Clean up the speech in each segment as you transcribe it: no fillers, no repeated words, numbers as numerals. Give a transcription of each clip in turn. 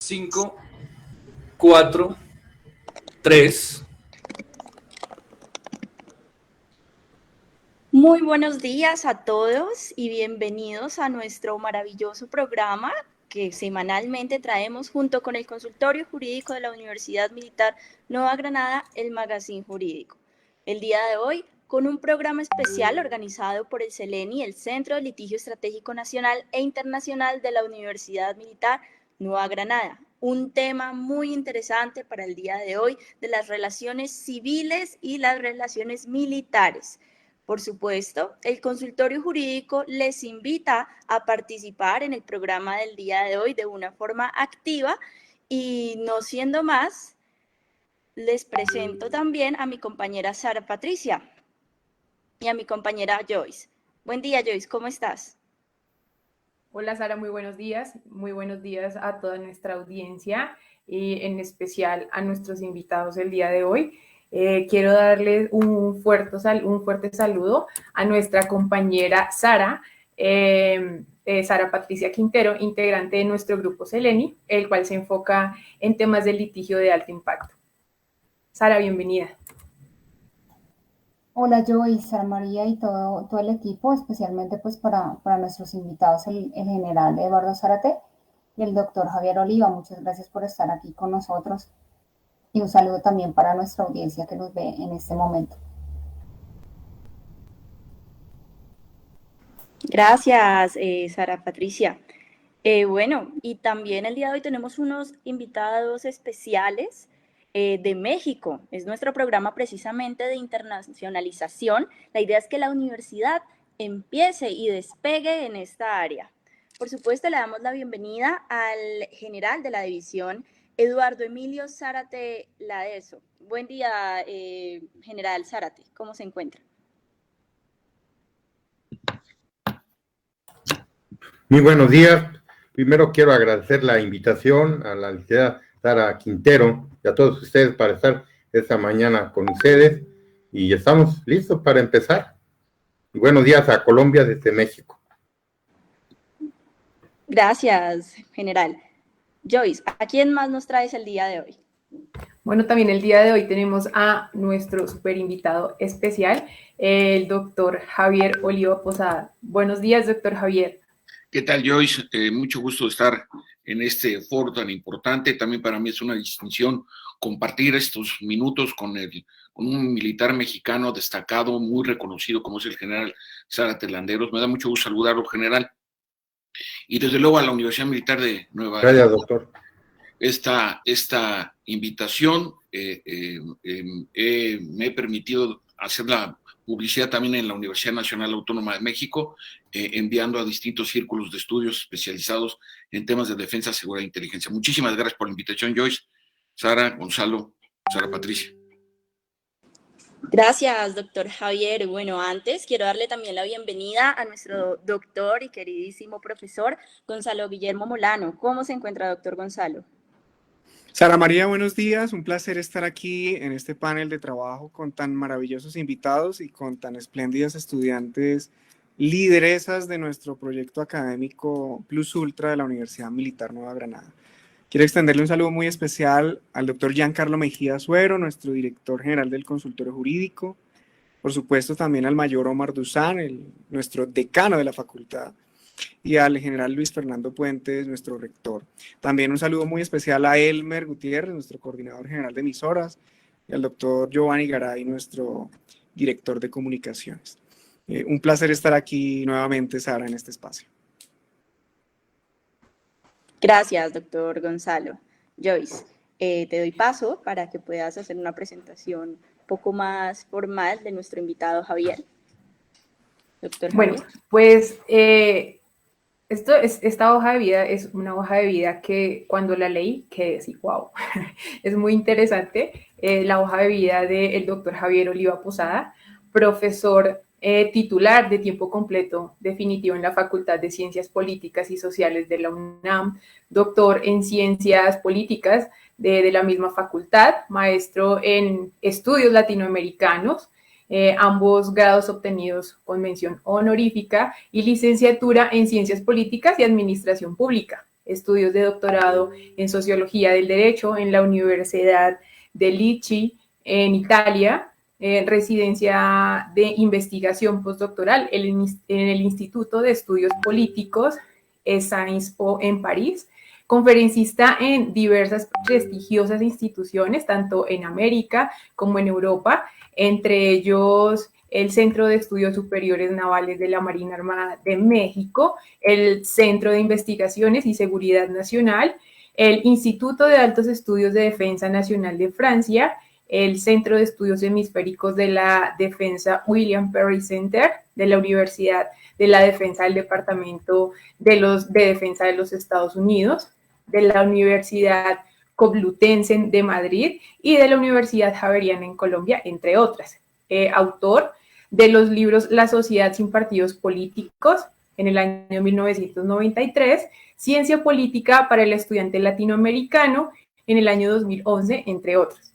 5, 4, 3. Muy buenos días a todos y bienvenidos a nuestro maravilloso programa que semanalmente traemos junto con el Consultorio Jurídico de la Universidad Militar Nueva Granada, el Magazine Jurídico. El día de hoy, con un programa especial organizado por el CELENI, el Centro de Litigio Estratégico Nacional e Internacional de la Universidad Militar Nueva Granada. Un tema muy interesante para el día de hoy de las relaciones civiles y las relaciones militares. Por supuesto, el consultorio jurídico les invita a participar en el programa del día de hoy de una forma activa y no siendo más, les presento también a mi compañera Sara Patricia y a mi compañera Joyce. Buen día, Joyce, ¿cómo estás? Hola Sara, muy buenos días a toda nuestra audiencia y en especial a nuestros invitados el día de hoy. Quiero darles un fuerte saludo a nuestra compañera Sara, Sara Patricia Quintero, integrante de nuestro grupo CELENI, el cual se enfoca en temas de litigio de alto impacto. Sara, bienvenida. Hola Joyce, Sara María y todo el equipo, especialmente pues para nuestros invitados, el general Eduardo Zárate y el doctor Javier Oliva. Muchas gracias por estar aquí con nosotros y un saludo también para nuestra audiencia que nos ve en este momento. Gracias, Sara Patricia. Bueno, y también el día de hoy tenemos unos invitados especiales de México. Es nuestro programa precisamente de internacionalización. La idea es que la universidad empiece y despegue en esta área. Por supuesto, le damos la bienvenida al general de la división, Eduardo Emilio Zárate Ladeso. Buen día, general Zárate. ¿Cómo se encuentra? Muy buenos días. Primero quiero agradecer la invitación a la licenciada Sara Quintero y a todos ustedes para estar esta mañana con ustedes y estamos listos para empezar. Y buenos días a Colombia desde México. Gracias, general. Joyce, ¿a quién más nos traes el día de hoy? Bueno, también el día de hoy tenemos a nuestro super invitado especial, el doctor Javier Oliva Posada. Buenos días, doctor Javier. ¿Qué tal, Joyce? Mucho gusto estar en este foro tan importante. También para mí es una distinción compartir estos minutos con un militar mexicano destacado, muy reconocido, como es el general Zárate Landeros. Me da mucho gusto saludarlo, general. Y desde luego a la Universidad Militar de Nueva York. Gracias, doctor. Esta invitación me he permitido hacer la publicidad también en la Universidad Nacional Autónoma de México, enviando a distintos círculos de estudios especializados en temas de defensa, seguridad e inteligencia. Muchísimas gracias por la invitación, Joyce, Sara, Gonzalo, Sara Patricia. Gracias, doctor Javier. Bueno, antes quiero darle también la bienvenida a nuestro doctor y queridísimo profesor Gonzalo Guillermo Molano. ¿Cómo se encuentra, doctor Gonzalo? Sara María, buenos días. Un placer estar aquí en este panel de trabajo con tan maravillosos invitados y con tan espléndidas estudiantes lideresas de nuestro proyecto académico Plus Ultra de la Universidad Militar Nueva Granada. Quiero extenderle un saludo muy especial al doctor Giancarlo Mejía Suero, nuestro director general del Consultorio Jurídico, por supuesto también al mayor Omar Duzán, nuestro decano de la facultad, y al general Luis Fernando Puentes, nuestro rector. También un saludo muy especial a Elmer Gutiérrez, nuestro coordinador general de emisoras, y al doctor Giovanni Garay, nuestro director de comunicaciones. Un placer estar aquí nuevamente, Sara, en este espacio. Gracias, doctor Gonzalo. Joyce, te doy paso para que puedas hacer una presentación un poco más formal de nuestro invitado Javier. Doctor Javier. Bueno, pues esta hoja de vida es una hoja de vida que cuando la leí quedé así, wow, es muy interesante. La hoja de vida del doctor Javier Oliva Posada, profesor titular de tiempo completo definitivo en la Facultad de Ciencias Políticas y Sociales de la UNAM, doctor en Ciencias Políticas de la misma facultad, maestro en Estudios Latinoamericanos, ambos grados obtenidos con mención honorífica y licenciatura en Ciencias Políticas y Administración Pública. estudios de doctorado en Sociología del Derecho en la Universidad de Lici, en Italia, residencia de investigación postdoctoral en el Instituto de Estudios Políticos Sciences Po en París, conferencista en diversas prestigiosas instituciones, tanto en América como en Europa, entre ellos el Centro de Estudios Superiores Navales de la Marina Armada de México, el Centro de Investigaciones y Seguridad Nacional, el Instituto de Altos Estudios de Defensa Nacional de Francia, el Centro de Estudios Hemisféricos de la Defensa William Perry Center de la Universidad de la Defensa del Departamento de Defensa de los Estados Unidos, de la Universidad Complutense de Madrid y de la Universidad Javeriana en Colombia, entre otras. Autor de los libros La Sociedad sin Partidos Políticos en el año 1993, Ciencia Política para el Estudiante Latinoamericano en el año 2011, entre otros.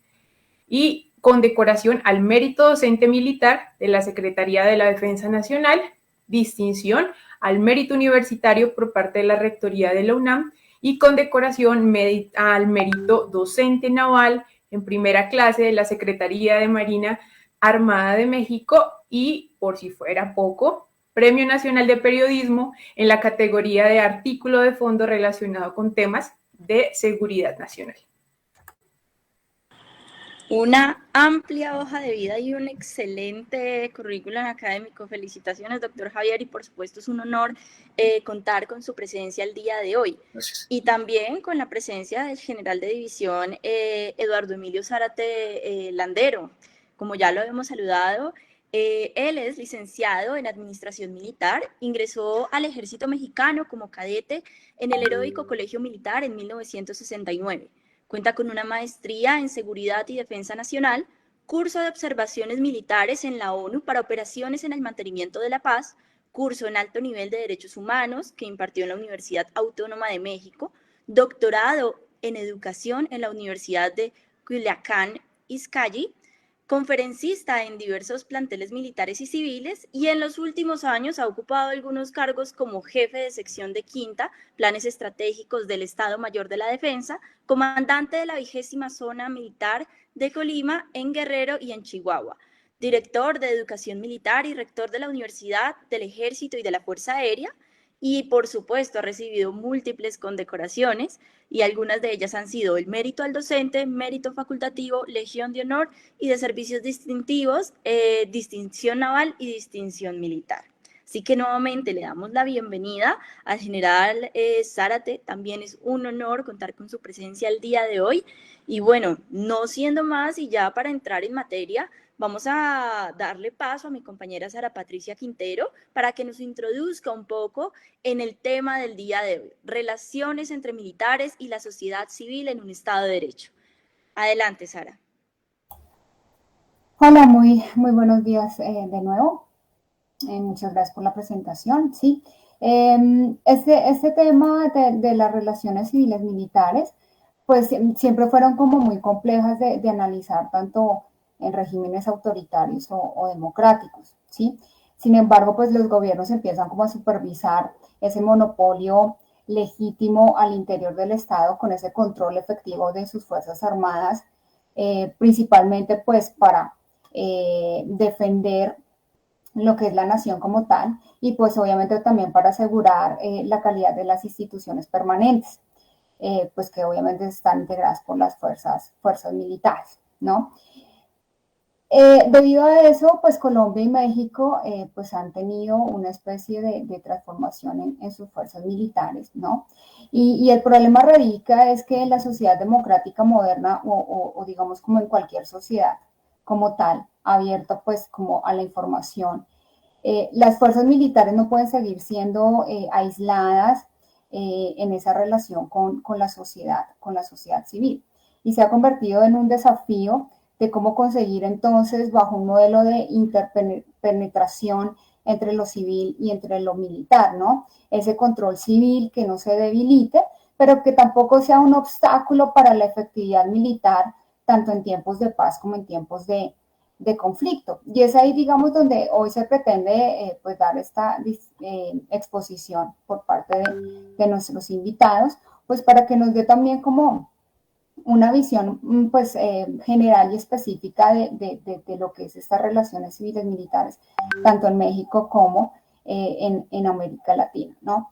Y condecoración al Mérito Docente Militar de la Secretaría de la Defensa Nacional, distinción al Mérito Universitario por parte de la Rectoría de la UNAM y condecoración al Mérito Docente Naval en primera clase de la Secretaría de Marina Armada de México y, por si fuera poco, Premio Nacional de Periodismo en la categoría de artículo de fondo relacionado con temas de seguridad nacional. Una amplia hoja de vida y un excelente currículum académico. Felicitaciones, doctor Javier, y por supuesto es un honor contar con su presencia el día de hoy. Gracias. Y también con la presencia del general de división Eduardo Emilio Zárate Landero. Como ya lo hemos saludado, él es licenciado en Administración Militar, ingresó al Ejército Mexicano como cadete en el Heroico Colegio Militar en 1969. Cuenta con una maestría en Seguridad y Defensa Nacional, curso de observaciones militares en la ONU para operaciones en el mantenimiento de la paz, curso en alto nivel de Derechos Humanos que impartió en la Universidad Autónoma de México, doctorado en Educación en la Universidad de Culiacán, Izcalli, conferencista en diversos planteles militares y civiles y en los últimos años ha ocupado algunos cargos como jefe de sección de Quinta, planes estratégicos del Estado Mayor de la Defensa, comandante de la 20ª Zona Militar de Colima en Guerrero y en Chihuahua, director de Educación Militar y rector de la Universidad, del Ejército y de la Fuerza Aérea, y por supuesto ha recibido múltiples condecoraciones y algunas de ellas han sido el Mérito al Docente, Mérito Facultativo, Legión de Honor y de Servicios Distintivos, Distinción Naval y Distinción Militar. Así que nuevamente le damos la bienvenida al general Zárate. También es un honor contar con su presencia el día de hoy. Y bueno, no siendo más y ya para entrar en materia, vamos a darle paso a mi compañera Sara Patricia Quintero para que nos introduzca un poco en el tema del día de hoy, relaciones entre militares y la sociedad civil en un Estado de Derecho. Adelante, Sara. Hola, muy buenos días de nuevo. Muchas gracias por la presentación. Sí, este tema de las relaciones civiles militares, pues siempre fueron como muy complejas de analizar, tanto en regímenes autoritarios o democráticos, ¿sí? Sin embargo, pues los gobiernos empiezan como a supervisar ese monopolio legítimo al interior del Estado con ese control efectivo de sus Fuerzas Armadas, principalmente pues para defender lo que es la nación como tal y pues obviamente también para asegurar la calidad de las instituciones permanentes, pues que obviamente están integradas por las fuerzas militares, ¿no? Debido a eso, pues Colombia y México pues han tenido una especie de transformación en sus fuerzas militares, ¿no? Y el problema radica es que en la sociedad democrática moderna o digamos como en cualquier sociedad como tal, abierta pues como a la información, las fuerzas militares no pueden seguir siendo aisladas en esa relación con la sociedad civil. Y se ha convertido en un desafío de cómo conseguir entonces, bajo un modelo de interpenetración entre lo civil y entre lo militar, ¿no? Ese control civil que no se debilite, pero que tampoco sea un obstáculo para la efectividad militar, tanto en tiempos de paz como en tiempos de de conflicto. Y es ahí, digamos, donde hoy se pretende pues dar esta exposición por parte de nuestros invitados, pues para que nos dé también como una visión pues general y específica de lo que es estas relaciones civiles militares, tanto en México como en América Latina, ¿no?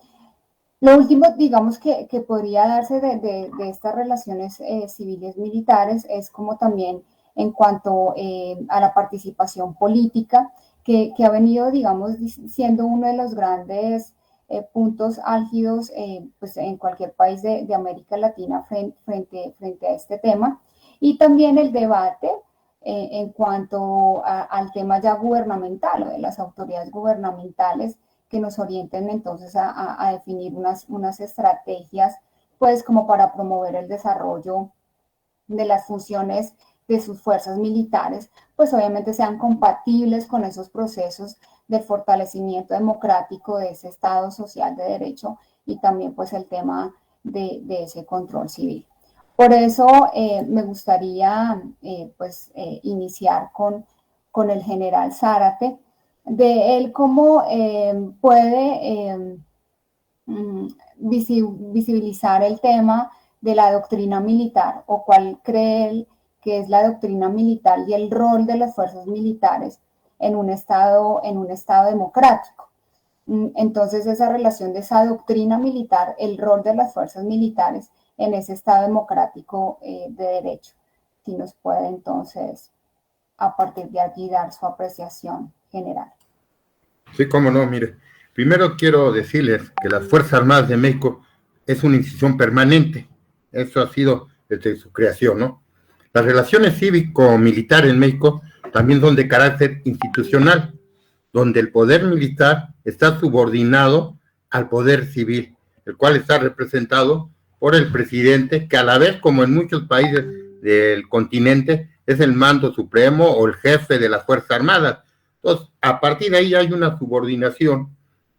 Lo último, digamos, que podría darse de estas relaciones civiles militares es como también en cuanto a la participación política, que ha venido, digamos, siendo uno de los grandes puntos álgidos pues en cualquier país de América Latina frente a este tema, y también el debate en cuanto al tema ya gubernamental o de las autoridades gubernamentales que nos orienten entonces a definir unas estrategias pues como para promover el desarrollo de las funciones de sus fuerzas militares, pues obviamente sean compatibles con esos procesos de fortalecimiento democrático de ese Estado social de derecho y también pues el tema de ese control civil. Por eso me gustaría pues iniciar con el general Zárate, de él cómo puede visibilizar el tema de la doctrina militar o cuál cree él que es la doctrina militar y el rol de las fuerzas militares en un estado democrático. Entonces, esa relación de esa doctrina militar, el rol de las fuerzas militares en ese estado democrático de derecho. Si nos puede entonces, a partir de aquí, dar su apreciación general. Sí, cómo no, mire. Primero quiero decirles que las Fuerzas Armadas de México es una institución permanente. Eso ha sido desde su creación, ¿no? Las relaciones cívico-militares en México también son de carácter institucional, donde el poder militar está subordinado al poder civil, el cual está representado por el presidente, que a la vez, como en muchos países del continente, es el mando supremo o el jefe de las Fuerzas Armadas. Entonces, a partir de ahí hay una subordinación,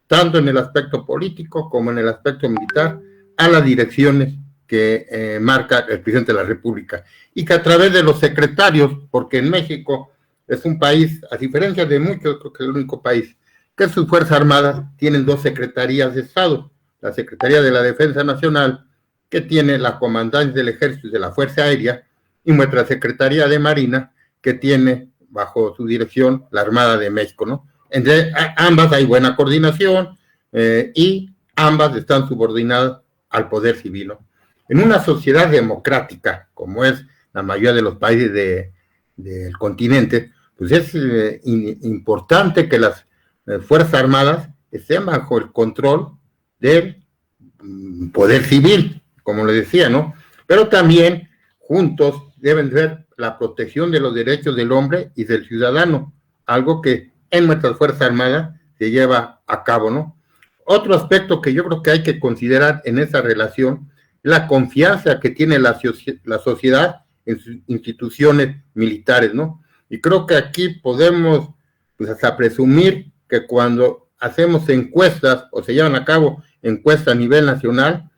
tanto en el aspecto político como en el aspecto militar, a las direcciones que marca el presidente de la República, y que a través de los secretarios, porque en México es un país, a diferencia de muchos, creo que es el único país, que sus Fuerzas Armadas tienen dos secretarías de Estado, la Secretaría de la Defensa Nacional, que tiene la Comandancia del Ejército y de la Fuerza Aérea, y nuestra Secretaría de Marina, que tiene bajo su dirección la Armada de México, ¿no? Entre ambas hay buena coordinación y ambas están subordinadas al poder civil, ¿no? En una sociedad democrática, como es la mayoría de los países del continente, pues es importante que las Fuerzas Armadas estén bajo el control del poder civil, como le decía, ¿no? Pero también juntos deben ver la protección de los derechos del hombre y del ciudadano, algo que en nuestras Fuerzas Armadas se lleva a cabo, ¿no? Otro aspecto que yo creo que hay que considerar en esa relación es la confianza que tiene la sociedad en sus instituciones militares, ¿no? Y creo que aquí podemos pues hasta presumir que cuando hacemos encuestas o se llevan a cabo encuestas a nivel nacional,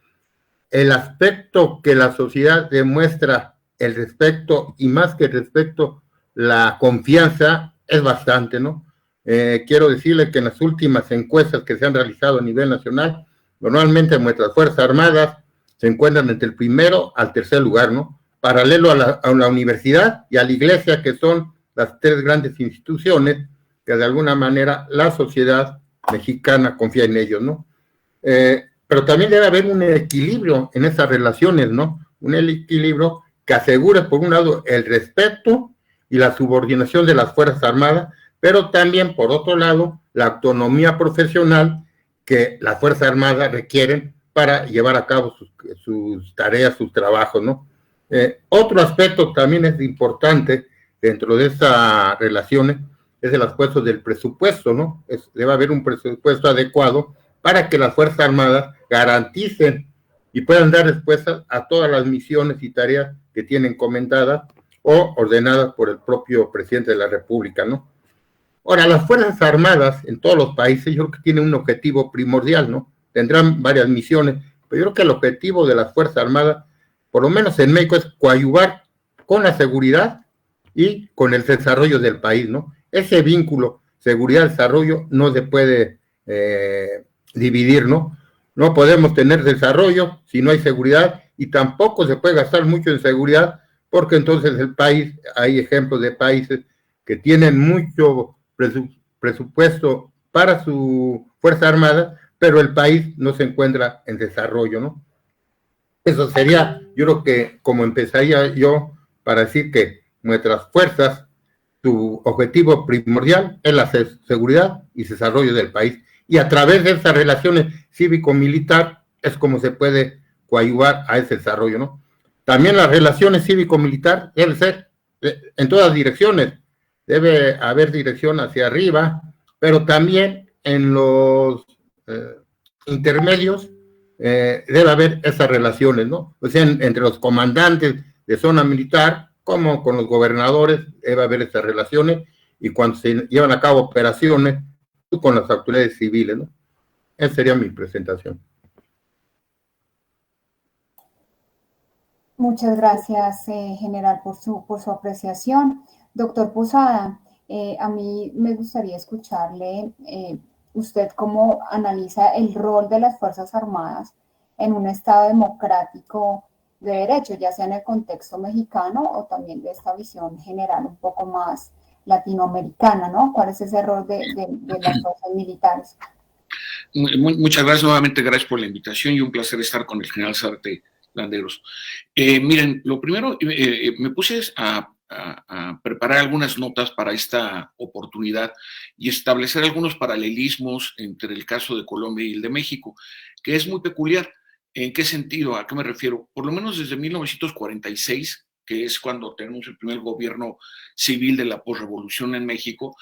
el aspecto que la sociedad demuestra el respeto, y más que el respeto, la confianza, es bastante, ¿no? Quiero decirle que en las últimas encuestas que se han realizado a nivel nacional, normalmente nuestras Fuerzas Armadas se encuentran entre el primero al tercer lugar, ¿no? Paralelo a la universidad y a la iglesia, que son las tres grandes instituciones que de alguna manera la sociedad mexicana confía en ellos, ¿no? Pero también debe haber un equilibrio en esas relaciones, ¿no? Un equilibrio que asegure, por un lado, el respeto y la subordinación de las Fuerzas Armadas, pero también, por otro lado, la autonomía profesional que las Fuerzas Armadas requieren para llevar a cabo sus tareas, sus trabajos, ¿no? Otro aspecto también es importante dentro de esas relaciones, es el aspecto del presupuesto, ¿no? Debe haber un presupuesto adecuado para que las Fuerzas Armadas garanticen y puedan dar respuesta a todas las misiones y tareas que tienen encomendadas o ordenadas por el propio presidente de la República, ¿no? Ahora, las Fuerzas Armadas en todos los países yo creo que tienen un objetivo primordial, ¿no? Tendrán varias misiones, pero yo creo que el objetivo de las Fuerzas Armadas, por lo menos en México, es coadyuvar con la seguridad y con el desarrollo del país, ¿no? Ese vínculo, seguridad-desarrollo, no se puede dividir, ¿no? No podemos tener desarrollo si no hay seguridad, y tampoco se puede gastar mucho en seguridad, porque entonces el país, hay ejemplos de países que tienen mucho presupuesto para su Fuerza Armada, pero el país no se encuentra en desarrollo, ¿no? Eso sería, yo creo que como empezaría yo para decir que nuestras fuerzas, su objetivo primordial es la seguridad y desarrollo del país. Y a través de esas relaciones cívico-militar es como se puede coadyuvar a ese desarrollo, ¿no? También las relaciones cívico-militar deben ser en todas direcciones. Debe haber dirección hacia arriba, pero también en los intermedios debe haber esas relaciones, ¿no? O sea, entre los comandantes de zona militar, como con los gobernadores, debe haber esas relaciones, y cuando se llevan a cabo operaciones, con las autoridades civiles, ¿no? Esa sería mi presentación. Muchas gracias, general, por su apreciación. Doctor Posada, a mí me gustaría escucharle usted cómo analiza el rol de las Fuerzas Armadas en un Estado democrático de derecho, ya sea en el contexto mexicano o también de esta visión general un poco más latinoamericana, ¿no? ¿Cuál es ese rol de las fuerzas militares? Muchas gracias nuevamente, gracias por la invitación y un placer estar con el general Zárate Landeros. Miren, lo primero, me puse a preparar algunas notas para esta oportunidad y establecer algunos paralelismos entre el caso de Colombia y el de México, que es muy peculiar. ¿En qué sentido? ¿A qué me refiero? Por lo menos desde 1946, que es cuando tenemos el primer gobierno civil de la posrevolución en México,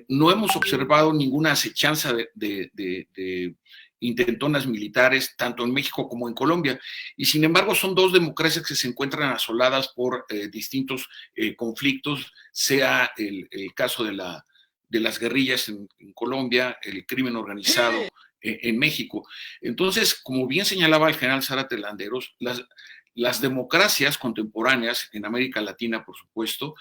no hemos observado ninguna acechanza de intentonas militares, tanto en México como en Colombia. Y sin embargo, son dos democracias que se encuentran asoladas por distintos conflictos, sea el caso de las guerrillas en Colombia, el crimen organizado en México. Entonces, como bien señalaba el general Zárate Landeros, las democracias contemporáneas en América Latina, por supuesto,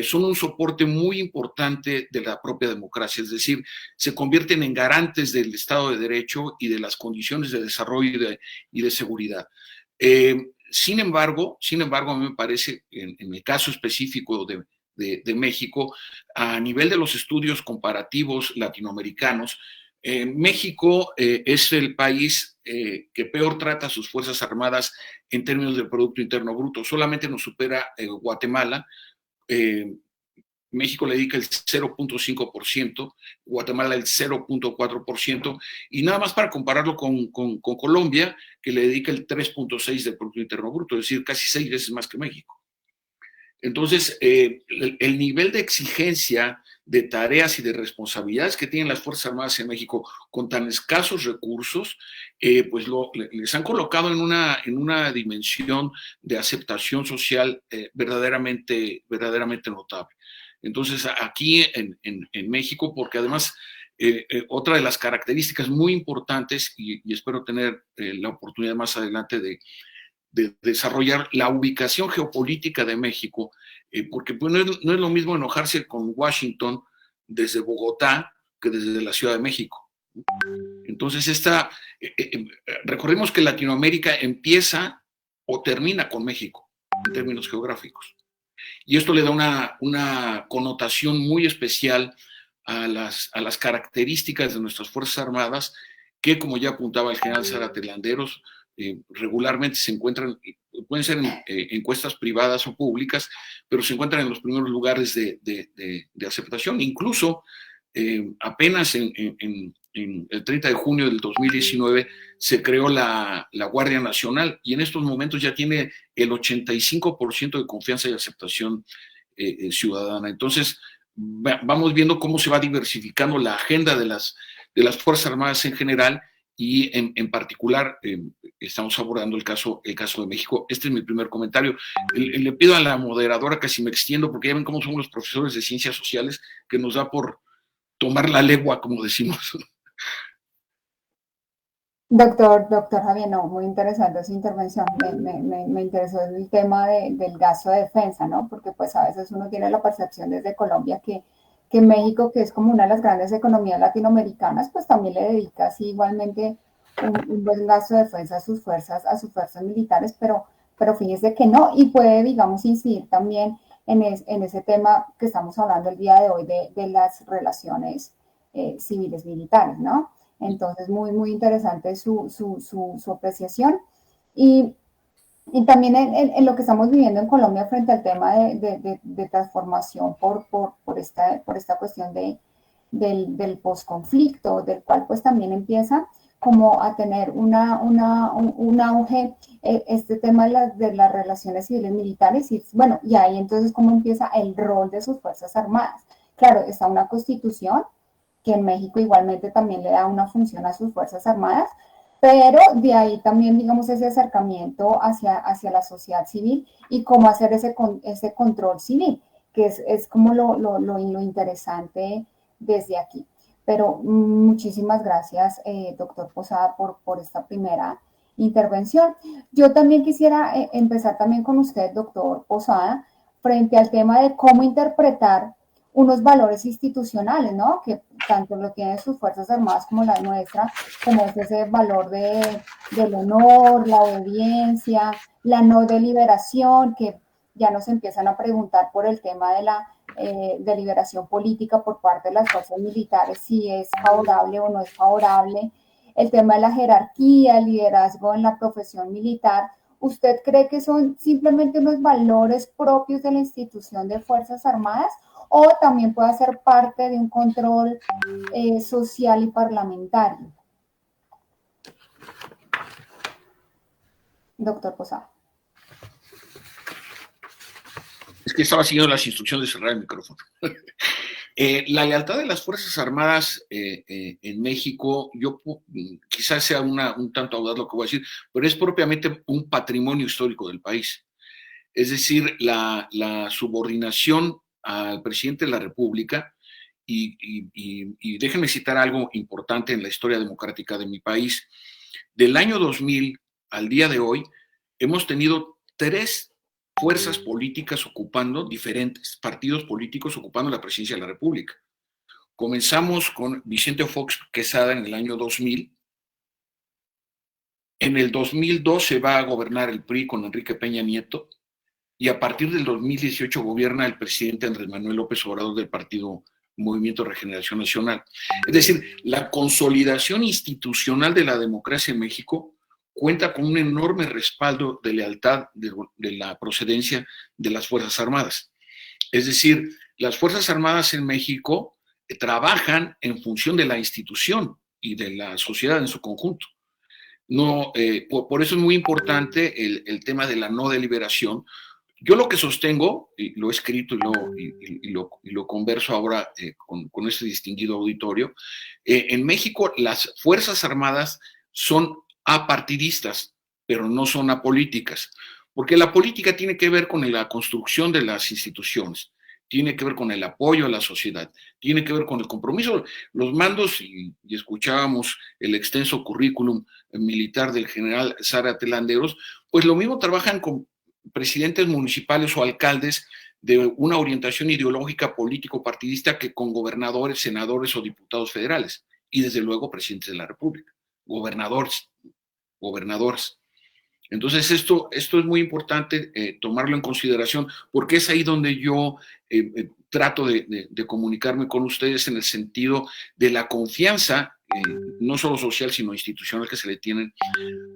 son un soporte muy importante de la propia democracia, es decir, se convierten en garantes del Estado de Derecho y de las condiciones de desarrollo y de seguridad. Sin embargo, a mí me parece, en el caso específico de México, a nivel de los estudios comparativos latinoamericanos, México es el país que peor trata a sus Fuerzas Armadas en términos del Producto Interno Bruto. Solamente nos supera Guatemala. México le dedica el 0.5%, Guatemala el 0.4%, y nada más para compararlo con Colombia, que le dedica el 3.6% del Producto Interno Bruto, es decir, casi 6 veces más que México. Entonces, el nivel de exigencia de tareas y de responsabilidades que tienen las Fuerzas Armadas en México con tan escasos recursos, pues les han colocado en una dimensión de aceptación social verdaderamente notable. Entonces, aquí en México, porque además otra de las características muy importantes, y espero tener la oportunidad más adelante de desarrollar la ubicación geopolítica de México, porque pues, no es lo mismo enojarse con Washington desde Bogotá que desde la Ciudad de México. Entonces, recordemos que Latinoamérica empieza o termina con México en términos geográficos. Y esto le da una connotación muy especial a las características de nuestras Fuerzas Armadas, que, como ya apuntaba el general Zárate Landeros, regularmente se encuentran, pueden ser encuestas privadas o públicas, pero se encuentran en los primeros lugares de aceptación. Incluso apenas en el 30 de junio del 2019 se creó la Guardia Nacional, y en estos momentos ya tiene el 85% de confianza y aceptación ciudadana. Entonces, vamos viendo cómo se va diversificando la agenda de las Fuerzas Armadas en general, y en particular estamos abordando el caso de México. Este es mi primer comentario. Le pido a la moderadora que si me extiendo, porque ya ven cómo somos los profesores de ciencias sociales, que nos da por tomar la legua, como decimos. Doctor Javier, no, muy interesante su intervención. Me interesó el tema del gasto de defensa, ¿no? Porque pues a veces uno tiene la percepción desde Colombia que México, que es como una de las grandes economías latinoamericanas, pues también le dedica así igualmente un buen gasto de defensa a sus fuerzas militares, pero fíjese que no, y puede, digamos, incidir también en ese tema que estamos hablando el día de hoy de las relaciones civiles militares, ¿no? Entonces, muy interesante su apreciación. Y, y también en lo que estamos viviendo en Colombia frente al tema de transformación por esta cuestión del posconflicto, del cual pues también empieza como a tener un auge este tema de las relaciones civiles militares y bueno, y ahí entonces cómo empieza el rol de sus Fuerzas Armadas. Claro, está una constitución que en México igualmente también le da una función a sus Fuerzas Armadas, pero de ahí también, digamos, ese acercamiento hacia la sociedad civil y cómo hacer ese control civil, que es como lo interesante desde aquí. Pero muchísimas gracias, doctor Posada, por esta primera intervención. Yo también quisiera empezar también con usted, doctor Posada, frente al tema de cómo interpretar unos valores institucionales, ¿no? Que tanto lo tienen sus Fuerzas Armadas como la nuestra, como es ese valor del honor, la obediencia, la no deliberación, que ya nos empiezan a preguntar por el tema de la deliberación política por parte de las fuerzas militares, si es favorable o no es favorable, el tema de la jerarquía, el liderazgo en la profesión militar. ¿Usted cree que son simplemente unos valores propios de la institución de Fuerzas Armadas o también puede ser parte de un control social y parlamentario? Doctor Posada. Es que estaba siguiendo las instrucciones de cerrar el micrófono. La lealtad de las Fuerzas Armadas en México, yo quizás sea un tanto audaz lo que voy a decir, pero es propiamente un patrimonio histórico del país. Es decir, la subordinación al presidente de la República, y déjenme citar algo importante en la historia democrática de mi país. Del año 2000 al día de hoy, hemos tenido 3 fuerzas políticas ocupando, diferentes partidos políticos ocupando la presidencia de la República. Comenzamos con Vicente Fox Quesada en el año 2000. En el 2002 se va a gobernar el PRI con Enrique Peña Nieto y a partir del 2018 gobierna el presidente Andrés Manuel López Obrador del partido Movimiento de Regeneración Nacional. Es decir, la consolidación institucional de la democracia en México cuenta con un enorme respaldo de lealtad de la procedencia de las Fuerzas Armadas. Es decir, las Fuerzas Armadas en México trabajan en función de la institución y de la sociedad en su conjunto. No, por eso es muy importante el tema de la no deliberación. Yo lo que sostengo, y lo he escrito y lo converso ahora con este distinguido auditorio, en México las Fuerzas Armadas son apartidistas, pero no son apolíticas, porque la política tiene que ver con la construcción de las instituciones, tiene que ver con el apoyo a la sociedad, tiene que ver con el compromiso. Los mandos, y escuchábamos el extenso currículum militar del general Zárate Landeros, pues lo mismo trabajan con presidentes municipales o alcaldes de una orientación ideológica político-partidista que con gobernadores, senadores o diputados federales, y desde luego presidentes de la República, gobernadores. Entonces esto es muy importante tomarlo en consideración, porque es ahí donde yo trato de comunicarme con ustedes en el sentido de la confianza, no solo social, sino institucional que se le tienen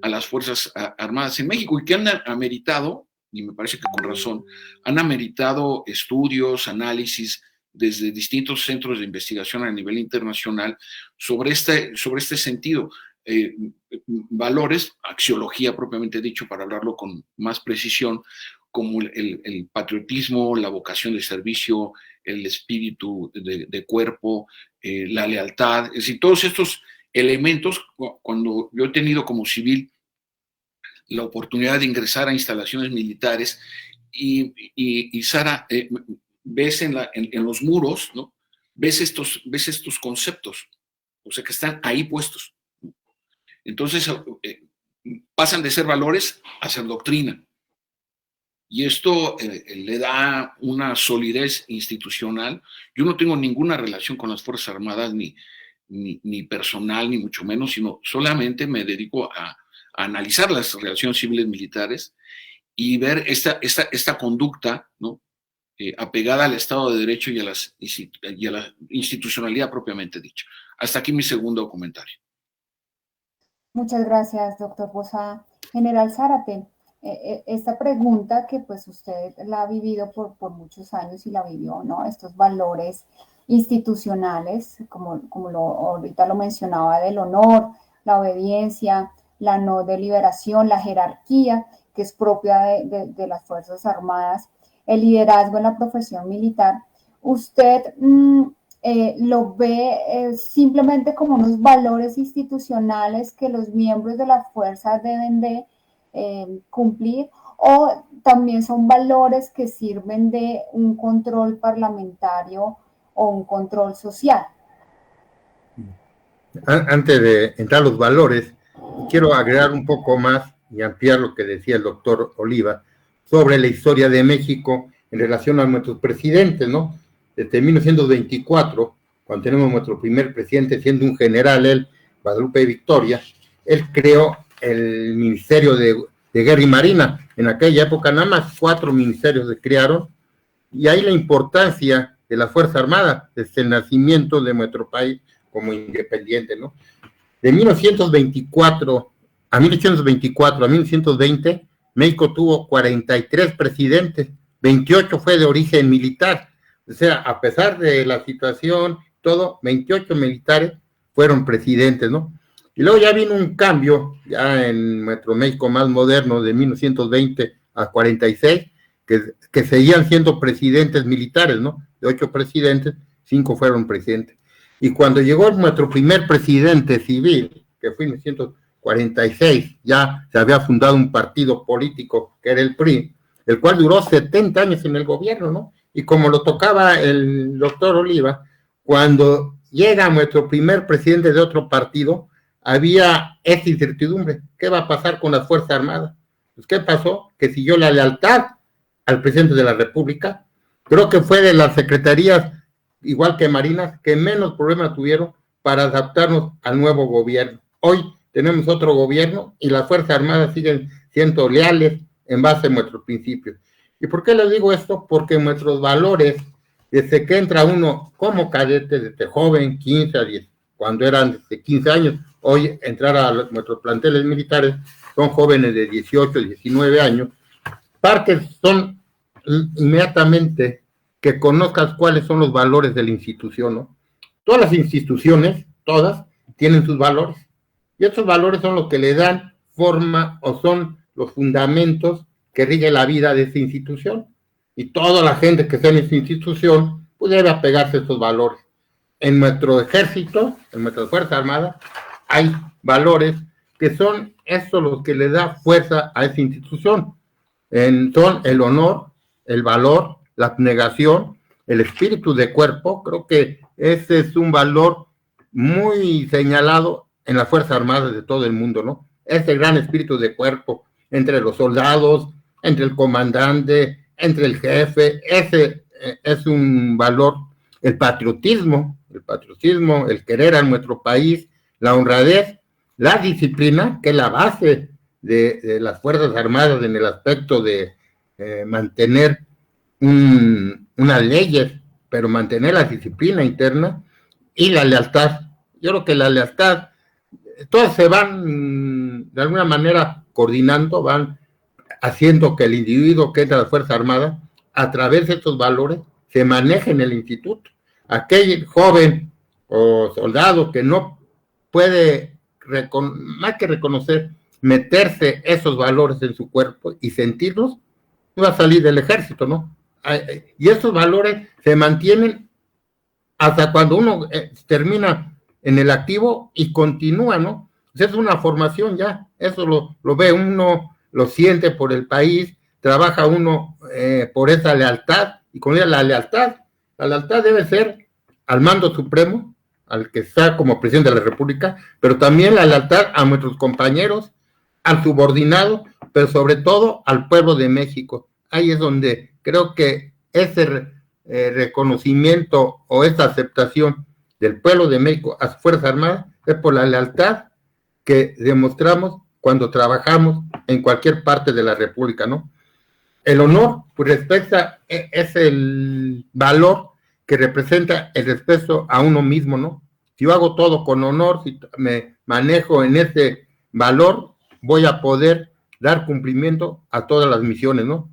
a las Fuerzas Armadas en México y que han ameritado, y me parece que con razón, han ameritado estudios, análisis desde distintos centros de investigación a nivel internacional sobre este sentido. Valores, axiología propiamente dicho, para hablarlo con más precisión, como el patriotismo, la vocación de servicio, el espíritu de cuerpo, la lealtad, es decir, todos estos elementos. Cuando yo he tenido como civil la oportunidad de ingresar a instalaciones militares y Sara, ves en los muros, ¿no? Ves estos conceptos, o sea, que están ahí puestos. Entonces pasan de ser valores a ser doctrina. Y esto le da una solidez institucional. Yo no tengo ninguna relación con las Fuerzas Armadas, ni personal, ni mucho menos, sino solamente me dedico a analizar las relaciones civiles militares y ver esta conducta, ¿no? Apegada al Estado de Derecho y a la institucionalidad propiamente dicha. Hasta aquí mi segundo comentario. Muchas gracias, doctor Posada. General Zárate, esta pregunta que pues usted la ha vivido por muchos años y la vivió, ¿no? Estos valores institucionales, como ahorita lo mencionaba, del honor, la obediencia, la no deliberación, la jerarquía, que es propia de las Fuerzas Armadas, el liderazgo en la profesión militar. ¿Usted lo ve simplemente como unos valores institucionales que los miembros de la fuerza deben de cumplir, o también son valores que sirven de un control parlamentario o un control social? Antes de entrar a los valores, quiero agregar un poco más y ampliar lo que decía el doctor Oliva sobre la historia de México en relación a nuestros presidentes, ¿no? Desde 1924, cuando tenemos nuestro primer presidente, siendo un general, él, Guadalupe Victoria, él creó el Ministerio de Guerra y Marina. En aquella época nada más 4 ministerios se crearon, y ahí la importancia de la Fuerza Armada, desde el nacimiento de nuestro país como independiente, ¿no? De 1924 a 1920, México tuvo 43 presidentes, 28 fue de origen militar. O sea, a pesar de la situación, todo, 28 militares fueron presidentes, ¿no? Y luego ya vino un cambio, ya en nuestro México más moderno, de 1920 a 46, que seguían siendo presidentes militares, ¿no? De 8 presidentes, 5 fueron presidentes. Y cuando llegó nuestro primer presidente civil, que fue en 1946, ya se había fundado un partido político, que era el PRI, el cual duró 70 años en el gobierno, ¿no? Y como lo tocaba el doctor Oliva, cuando llega nuestro primer presidente de otro partido, había esa incertidumbre. ¿Qué va a pasar con las Fuerzas Armadas? Pues, ¿qué pasó? Que siguió la lealtad al presidente de la República. Creo que fue de las secretarías, igual que Marinas, que menos problemas tuvieron para adaptarnos al nuevo gobierno. Hoy tenemos otro gobierno y las Fuerzas Armadas siguen siendo leales en base a nuestros principios. ¿Y por qué les digo esto? Porque nuestros valores, desde que entra uno como cadete, desde joven, 15 a 10, cuando eran de 15 años, hoy entrar a nuestros planteles militares son jóvenes de 18, 19 años, partes son inmediatamente que conozcas cuáles son los valores de la institución, ¿no? Todas las instituciones, todas, tienen sus valores, y estos valores son los que le dan forma o son los fundamentos que rigen la vida de esa institución, y toda la gente que está en esa institución, pues debe apegarse a estos valores. En nuestro ejército, en nuestras Fuerzas Armadas, hay valores que son estos los que le da fuerza a esa institución. Son el honor, el valor, la abnegación, el espíritu de cuerpo. Creo que ese es un valor muy señalado en las Fuerzas Armadas de todo el mundo, ¿no? Ese gran espíritu de cuerpo entre los soldados, entre el comandante, entre el jefe, ese es un valor. El patriotismo, el querer a nuestro país, la honradez, la disciplina, que es la base de las Fuerzas Armadas en el aspecto de mantener unas leyes, pero mantener la disciplina interna, y la lealtad. Yo creo que la lealtad, todas se van de alguna manera coordinando, van haciendo que el individuo que entra a las Fuerzas Armadas, a través de estos valores, se maneje en el instituto. Aquel joven o soldado que no puede, más que reconocer, meterse esos valores en su cuerpo y sentirlos, va a salir del ejército, ¿no? Y esos valores se mantienen hasta cuando uno termina en el activo y continúa, ¿no? Pues es una formación ya, eso lo ve uno, lo siente por el país, trabaja uno por esa lealtad, y con ella la lealtad debe ser al mando supremo, al que está como presidente de la República, pero también la lealtad a nuestros compañeros, al subordinado, pero sobre todo al pueblo de México. Ahí es donde creo que ese reconocimiento o esa aceptación del pueblo de México a sus Fuerzas Armadas es por la lealtad que demostramos cuando trabajamos en cualquier parte de la República, ¿no? El honor, pues respecta, es el valor que representa el respeto a uno mismo, ¿no? Si yo hago todo con honor, si me manejo en ese valor, voy a poder dar cumplimiento a todas las misiones, ¿no?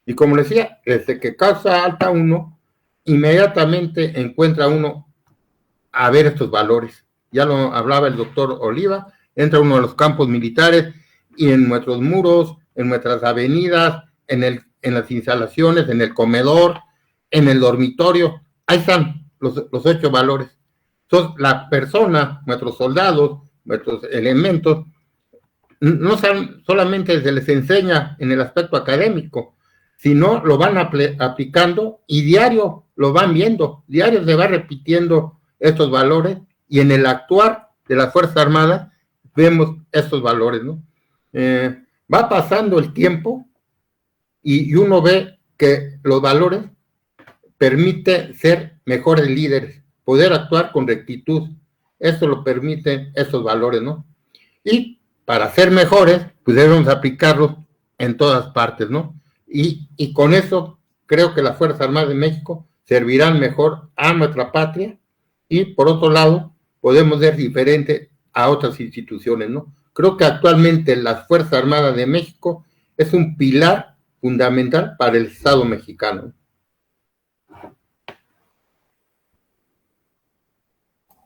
Y como les decía, desde que causa alta uno, inmediatamente encuentra uno a ver estos valores. Ya lo hablaba el doctor Oliva, entra uno a los campos militares y en nuestros muros, en nuestras avenidas, en las instalaciones, en el comedor, en el dormitorio, ahí están los 8 valores. Entonces, la persona, nuestros soldados, nuestros elementos, no solamente se les enseña en el aspecto académico, sino lo van aplicando y diario lo van viendo, diario se va repitiendo estos valores y en el actuar de las Fuerzas Armadas vemos estos valores, ¿no? Va pasando el tiempo y uno ve que los valores permiten ser mejores líderes, poder actuar con rectitud. Esto lo permiten estos valores, ¿no? Y para ser mejores, pues debemos aplicarlos en todas partes, ¿no? Y con eso creo que las Fuerzas Armadas de México servirán mejor a nuestra patria y, por otro lado, podemos ser diferentes a otras instituciones, ¿no? Creo que actualmente las Fuerzas Armadas de México es un pilar fundamental para el Estado mexicano.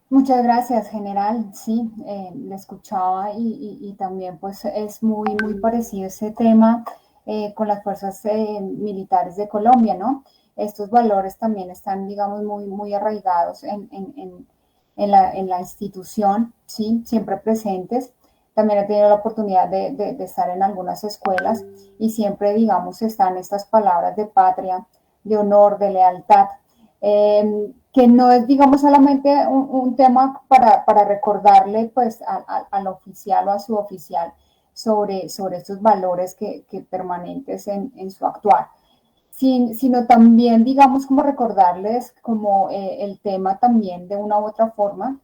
Muchas gracias, general. Sí, le escuchaba y también pues es muy parecido ese tema con las fuerzas militares de Colombia, ¿no? Estos valores también están, digamos, muy arraigados en la institución, ¿sí? Siempre presentes. También he tenido la oportunidad de estar en algunas escuelas y siempre, digamos, están estas palabras de patria, de honor, de lealtad, que no es, digamos, solamente un tema para recordarle pues al oficial o a su oficial sobre estos valores que permanentes en su actuar, sino también, digamos, como recordarles como el tema también de una u otra forma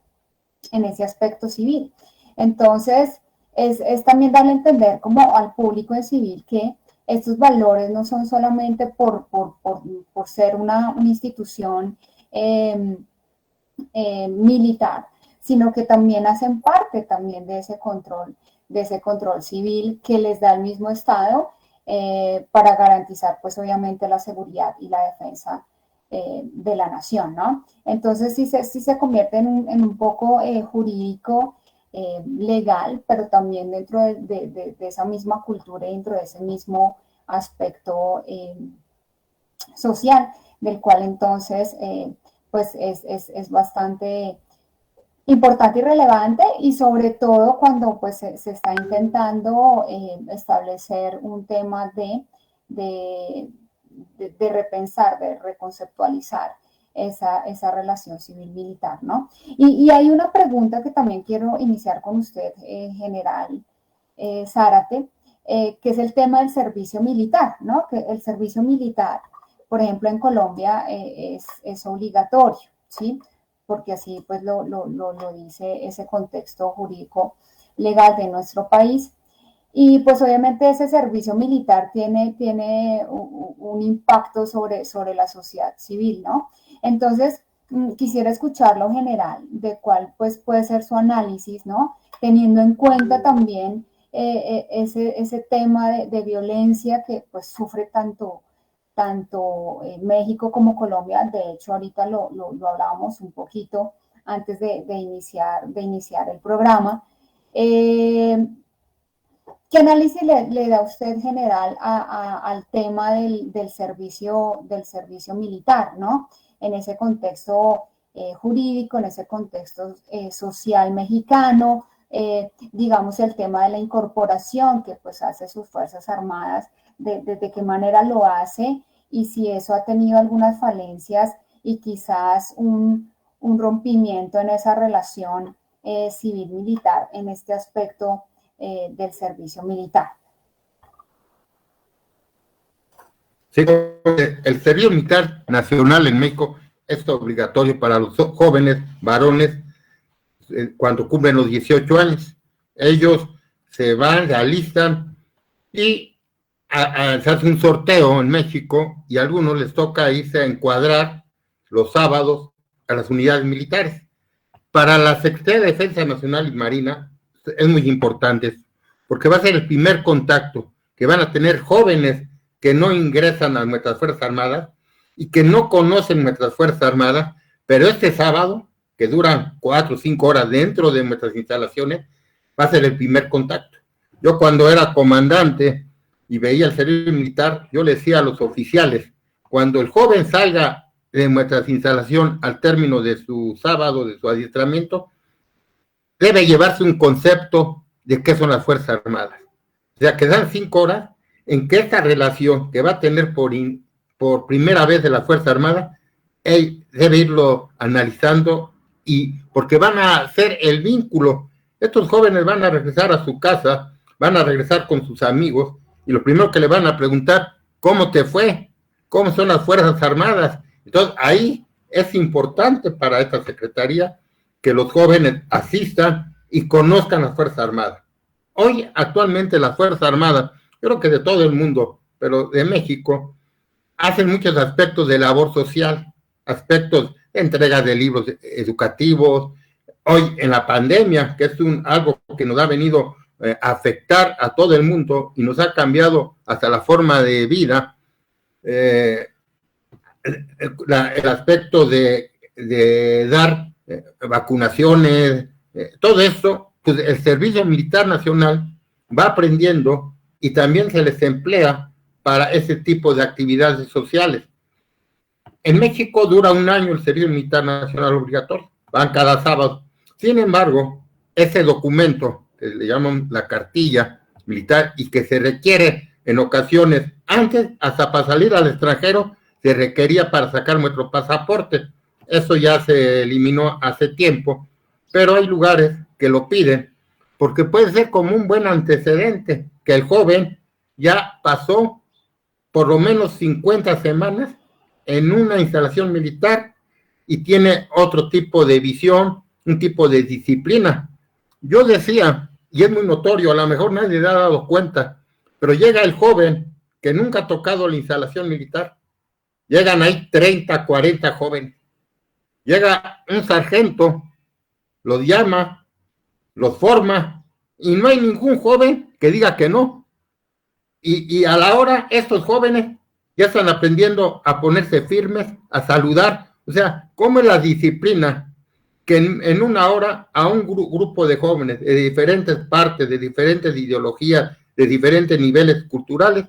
en ese aspecto civil. Entonces, es también darle a entender como al público en civil que estos valores no son solamente por ser una institución militar, sino que también hacen parte también de ese control civil que les da el mismo Estado para garantizar, pues obviamente, la seguridad y la defensa de la nación, ¿no? Entonces sí se convierte en un poco jurídico, legal, pero también dentro de esa misma cultura y dentro de ese mismo aspecto social, del cual entonces pues es bastante importante y relevante, y sobre todo cuando pues se está intentando establecer un tema de repensar, de reconceptualizar esa relación civil-militar, ¿no? Y hay una pregunta que también quiero iniciar con usted, general Zárate, que es el tema del servicio militar, ¿no? Que el servicio militar, por ejemplo, en Colombia es obligatorio, ¿sí? Porque así pues lo dice ese contexto jurídico legal de nuestro país. Y pues obviamente ese servicio militar tiene un impacto sobre la sociedad civil, ¿no? Entonces, quisiera escucharlo, general, de cuál pues puede ser su análisis, ¿no? Teniendo en cuenta también ese tema de violencia que pues sufre tanto México como Colombia. De hecho, ahorita lo hablábamos un poquito antes de iniciar el programa. ¿Qué análisis le da usted, general, al tema del servicio militar, ¿no? En ese contexto jurídico, en ese contexto social mexicano, digamos el tema de la incorporación que pues hace sus Fuerzas Armadas, de qué manera lo hace y si eso ha tenido algunas falencias y quizás un un rompimiento en esa relación civil-militar en este aspecto del servicio militar. Sí, el servicio militar nacional en México es obligatorio para los jóvenes varones cuando cumplen los 18 años. Ellos se van, se alistan y se hace un sorteo en México y a algunos les toca irse a encuadrar los sábados a las unidades militares. Para la Secretaría de Defensa Nacional y Marina es muy importante porque va a ser el primer contacto que van a tener jóvenes que no ingresan a nuestras Fuerzas Armadas y que no conocen nuestras Fuerzas Armadas, pero este sábado, que dura 4 o 5 horas dentro de nuestras instalaciones, va a ser el primer contacto. Yo cuando era comandante y veía el servicio militar, yo le decía a los oficiales, cuando el joven salga de nuestra instalación al término de su sábado, de su adiestramiento, debe llevarse un concepto de qué son las Fuerzas Armadas. O sea, que dan 5 horas en que esta relación que va a tener por primera vez de la Fuerza Armada, él debe irlo analizando y porque van a hacer el vínculo. Estos jóvenes van a regresar a su casa, van a regresar con sus amigos y lo primero que le van a preguntar, ¿cómo te fue? ¿Cómo son las Fuerzas Armadas? Entonces ahí es importante para esta Secretaría que los jóvenes asistan y conozcan las Fuerzas Armadas. Hoy actualmente las Fuerzas Armadas, yo creo que de todo el mundo, pero de México, hacen muchos aspectos de labor social, aspectos de entrega de libros educativos. Hoy en la pandemia, que es algo que nos ha venido a afectar a todo el mundo y nos ha cambiado hasta la forma de vida, el aspecto de dar vacunaciones, todo esto, pues el Servicio Militar Nacional va aprendiendo y también se les emplea para ese tipo de actividades sociales. En México dura 1 año el Servicio Militar Nacional obligatorio, van cada sábado. Sin embargo, ese documento, que le llaman la cartilla militar y que se requiere en ocasiones, antes hasta para salir al extranjero, se requería para sacar nuestro pasaporte. Eso ya se eliminó hace tiempo, pero hay lugares que lo piden, porque puede ser como un buen antecedente, que el joven ya pasó por lo menos 50 semanas en una instalación militar y tiene otro tipo de visión, un tipo de disciplina. Yo decía, y es muy notorio, a lo mejor nadie le ha dado cuenta, pero llega el joven que nunca ha tocado la instalación militar, llegan ahí 30, 40 jóvenes, llega un sargento, los llama, los forma, y no hay ningún joven que diga que no. Y a la hora, estos jóvenes ya están aprendiendo a ponerse firmes, a saludar. O sea, ¿cómo es la disciplina? Que en 1 hora a un grupo de jóvenes de diferentes partes, de diferentes ideologías, de diferentes niveles culturales,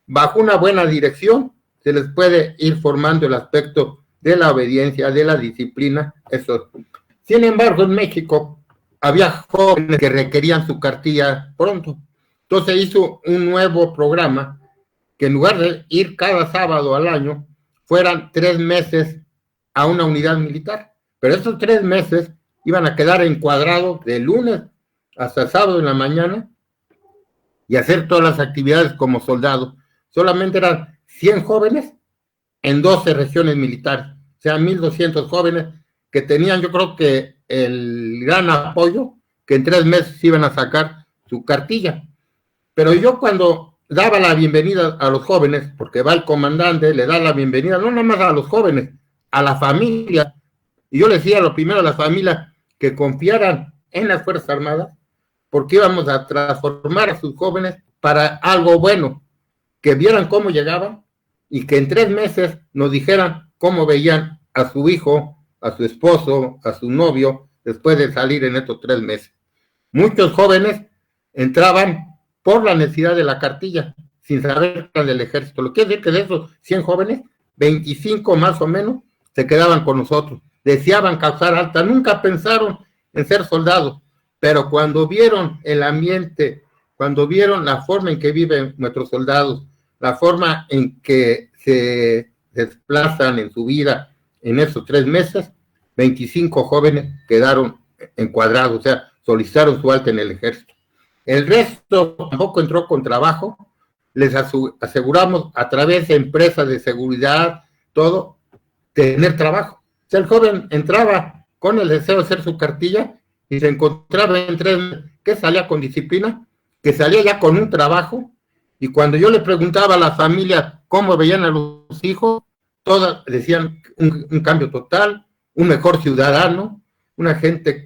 bajo una buena dirección, se les puede ir formando el aspecto de la obediencia, de la disciplina, eso. Sin embargo, en México había jóvenes que requerían su cartilla pronto. Entonces hizo un nuevo programa que en lugar de ir cada sábado al año, fueran 3 meses a una unidad militar. Pero esos 3 meses iban a quedar encuadrados de lunes hasta sábado en la mañana y hacer todas las actividades como soldados. Solamente eran 100 jóvenes en 12 regiones militares, o sea, 1,200 jóvenes que tenían, yo creo que el gran apoyo, que en 3 meses iban a sacar su cartilla. Pero yo cuando daba la bienvenida a los jóvenes, porque va el comandante, le da la bienvenida, no nada más a los jóvenes, a la familia, y yo le decía lo primero a la familia que confiaran en las Fuerzas Armadas, porque íbamos a transformar a sus jóvenes para algo bueno, que vieran cómo llegaban y que en 3 meses nos dijeran cómo veían a su hijo, a su esposo, a su novio, después de salir en estos 3 meses. Muchos jóvenes entraban por la necesidad de la cartilla, sin saber del ejército. Lo que quiere decir que de esos 100 jóvenes, 25 más o menos, se quedaban con nosotros. Deseaban causar alta, nunca pensaron en ser soldados, pero cuando vieron el ambiente, cuando vieron la forma en que viven nuestros soldados, la forma en que se desplazan en su vida en esos 3 meses, 25 jóvenes quedaron encuadrados, o sea, solicitaron su alta en el ejército. El resto tampoco entró con trabajo, les aseguramos a través de empresas de seguridad, todo, tener trabajo. O sea, el joven entraba con el deseo de hacer su cartilla y se encontraba entre que salía con disciplina, que salía ya con un trabajo, y cuando yo le preguntaba a la familia cómo veían a los hijos, todas decían un cambio total, un mejor ciudadano, una gente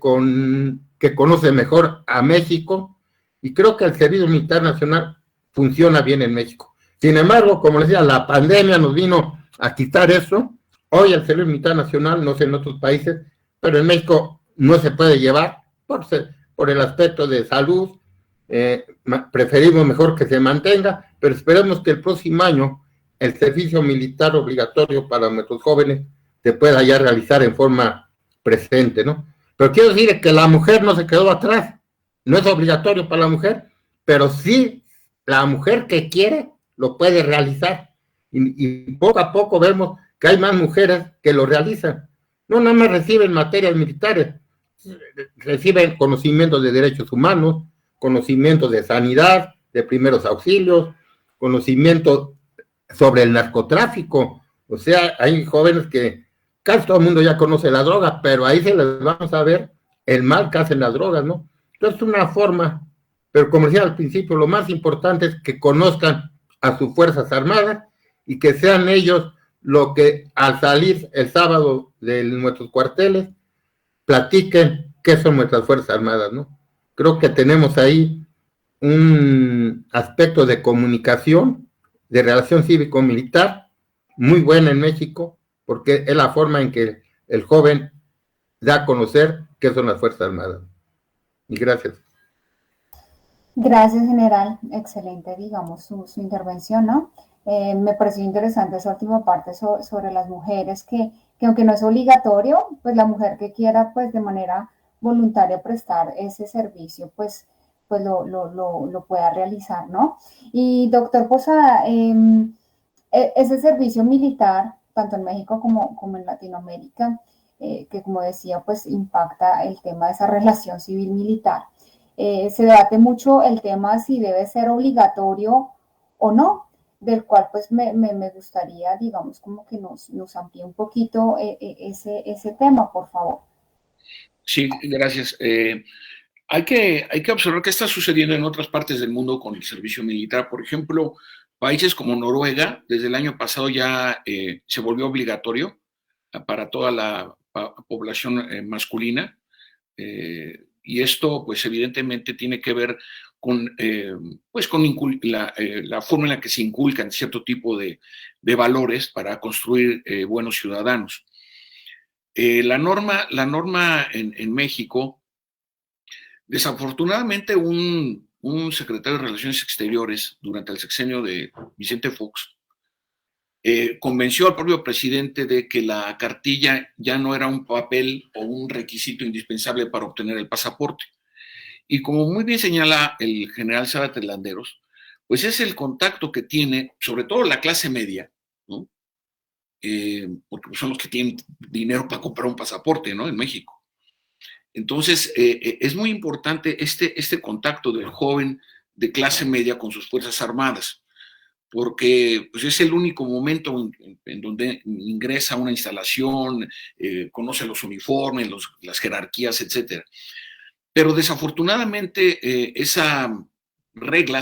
que conoce mejor a México, y creo que el Servicio Militar Nacional funciona bien en México. Sin embargo, como les decía, la pandemia nos vino a quitar eso. Hoy el Servicio Militar Nacional, no sé en otros países, pero en México no se puede llevar por el aspecto de salud. Preferimos mejor que se mantenga, pero esperemos que el próximo año el servicio militar obligatorio para nuestros jóvenes se pueda ya realizar en forma presente, ¿no? Pero quiero decir que la mujer no se quedó atrás, no es obligatorio para la mujer, pero sí la mujer que quiere lo puede realizar, y poco a poco vemos que hay más mujeres que lo realizan. No nada más reciben materias militares, reciben conocimientos de derechos humanos, conocimientos de sanidad, de primeros auxilios, conocimiento sobre el narcotráfico. O sea, hay jóvenes que casi todo el mundo ya conoce la droga, pero ahí se les vamos a ver el mal que hacen las drogas, ¿no? Entonces, una forma, pero como decía al principio, lo más importante es que conozcan a sus Fuerzas Armadas y que sean ellos lo que al salir el sábado de nuestros cuarteles platiquen qué son nuestras Fuerzas Armadas, ¿no? Creo que tenemos ahí un aspecto de comunicación, de relación cívico-militar, muy buena en México, porque es la forma en que el joven da a conocer qué son las Fuerzas Armadas. Y gracias. Gracias, general. Excelente, digamos, su intervención, ¿no? Me pareció interesante esa última parte sobre las mujeres, que aunque no es obligatorio, pues la mujer que quiera, pues de manera voluntaria prestar ese servicio, pues lo pueda realizar, ¿no? Y doctor Posada, ese servicio militar, tanto en México como en Latinoamérica, que como decía, pues impacta el tema de esa relación civil-militar. Se debate mucho el tema si debe ser obligatorio o no, del cual pues me gustaría, digamos, como que nos amplíe un poquito ese tema, por favor. Sí, gracias. Hay que observar qué está sucediendo en otras partes del mundo con el servicio militar. Por ejemplo, países como Noruega, desde el año pasado ya se volvió obligatorio para toda la población masculina. Y esto, pues evidentemente tiene que ver con la forma en la que se inculcan cierto tipo de valores para construir buenos ciudadanos. La norma en México, desafortunadamente un secretario de Relaciones Exteriores durante el sexenio de Vicente Fox convenció al propio presidente de que la cartilla ya no era un papel o un requisito indispensable para obtener el pasaporte. Y como muy bien señala el general Zárate Landeros, pues es el contacto que tiene, sobre todo la clase media, ¿no? Porque son los que tienen dinero para comprar un pasaporte, ¿no? En México. Entonces, es muy importante este contacto del joven de clase media con sus Fuerzas Armadas, porque pues, es el único momento en donde ingresa a una instalación, conoce los uniformes, las jerarquías, etc. Pero desafortunadamente esa regla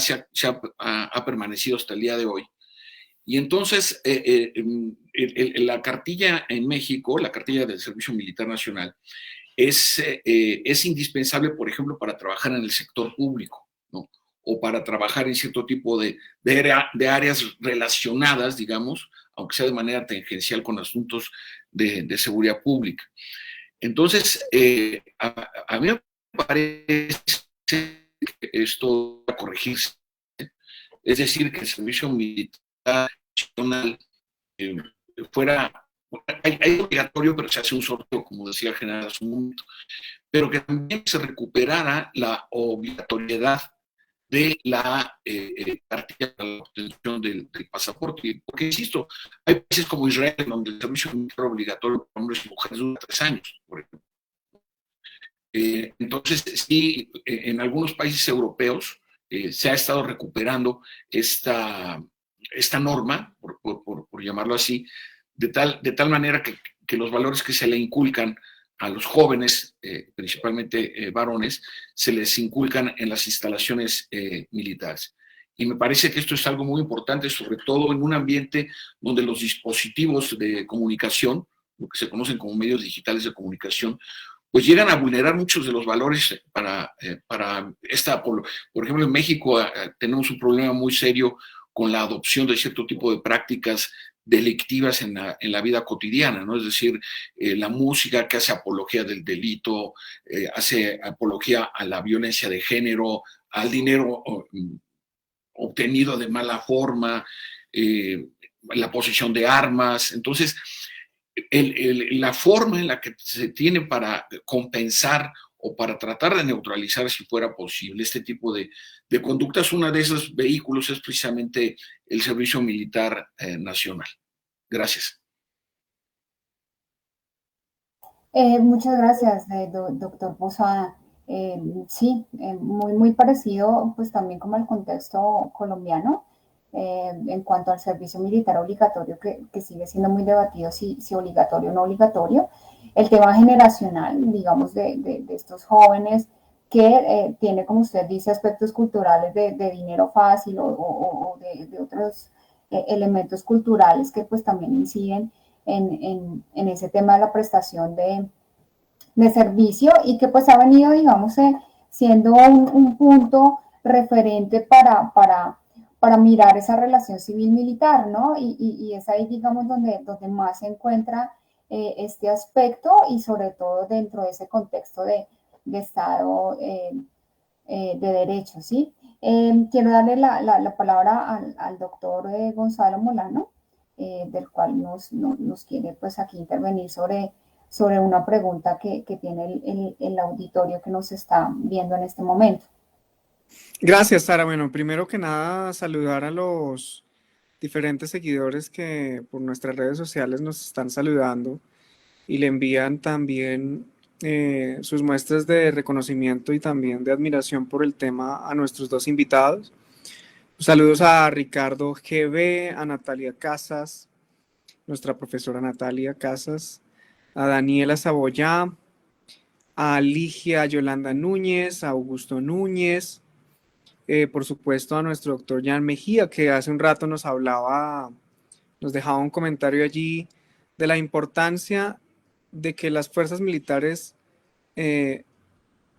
ha permanecido hasta el día de hoy. Y entonces la cartilla en México, la cartilla del Servicio Militar Nacional, es indispensable, por ejemplo, para trabajar en el sector público, ¿no? O para trabajar en cierto tipo de áreas relacionadas, digamos, aunque sea de manera tangencial con asuntos de seguridad pública. Entonces, a mí me parece que esto va a corregirse. Es decir, que el servicio militar nacional fuera hay obligatorio, pero se hace un sorteo, como decía el general hace un momento, pero que también se recuperara la obligatoriedad de la cartilla para la obtención del pasaporte. Porque, insisto, hay países como Israel donde el servicio militar obligatorio para hombres y mujeres dura 3 años, por ejemplo. Entonces, sí, en algunos países europeos se ha estado recuperando esta norma, por llamarlo así, de tal manera que los valores que se le inculcan a los jóvenes, principalmente varones, se les inculcan en las instalaciones militares. Y me parece que esto es algo muy importante, sobre todo en un ambiente donde los dispositivos de comunicación, lo que se conocen como medios digitales de comunicación, pues llegan a vulnerar muchos de los valores para esta, por ejemplo, en México tenemos un problema muy serio con la adopción de cierto tipo de prácticas delictivas en la vida cotidiana, ¿no? Es decir, la música que hace apología del delito, hace apología a la violencia de género, al dinero obtenido de mala forma, la posesión de armas. Entonces, la forma en la que se tiene para compensar o para tratar de neutralizar, si fuera posible, este tipo de conductas, uno de esos vehículos es precisamente el Servicio Militar Nacional. Gracias. Muchas gracias, doctor Posada. Sí, muy parecido pues también como al contexto colombiano en cuanto al servicio militar obligatorio que sigue siendo muy debatido si obligatorio o no obligatorio. El tema generacional, digamos, de estos jóvenes que tiene, como usted dice, aspectos culturales de dinero fácil o de otros elementos culturales que pues también inciden en ese tema de la prestación de servicio y que pues ha venido, digamos, siendo un punto referente para mirar esa relación civil-militar, ¿no? Y es ahí, digamos, donde más se encuentra este aspecto y sobre todo dentro de ese contexto de Estado de Derecho, ¿sí? Quiero darle la palabra al doctor Gonzalo Molano, del cual nos quiere pues aquí intervenir sobre una pregunta que tiene el auditorio que nos está viendo en este momento. Gracias, Sara. Bueno, primero que nada, saludar a los diferentes seguidores que por nuestras redes sociales nos están saludando y le envían también sus muestras de reconocimiento y también de admiración por el tema a nuestros dos invitados. Saludos a Ricardo GB, a Natalia Casas, nuestra profesora Natalia Casas, a Daniela Saboyá, a Ligia Yolanda Núñez, a Augusto Núñez, por supuesto a nuestro doctor Jan Mejía, que hace un rato nos dejaba un comentario allí de la importancia de que las fuerzas militares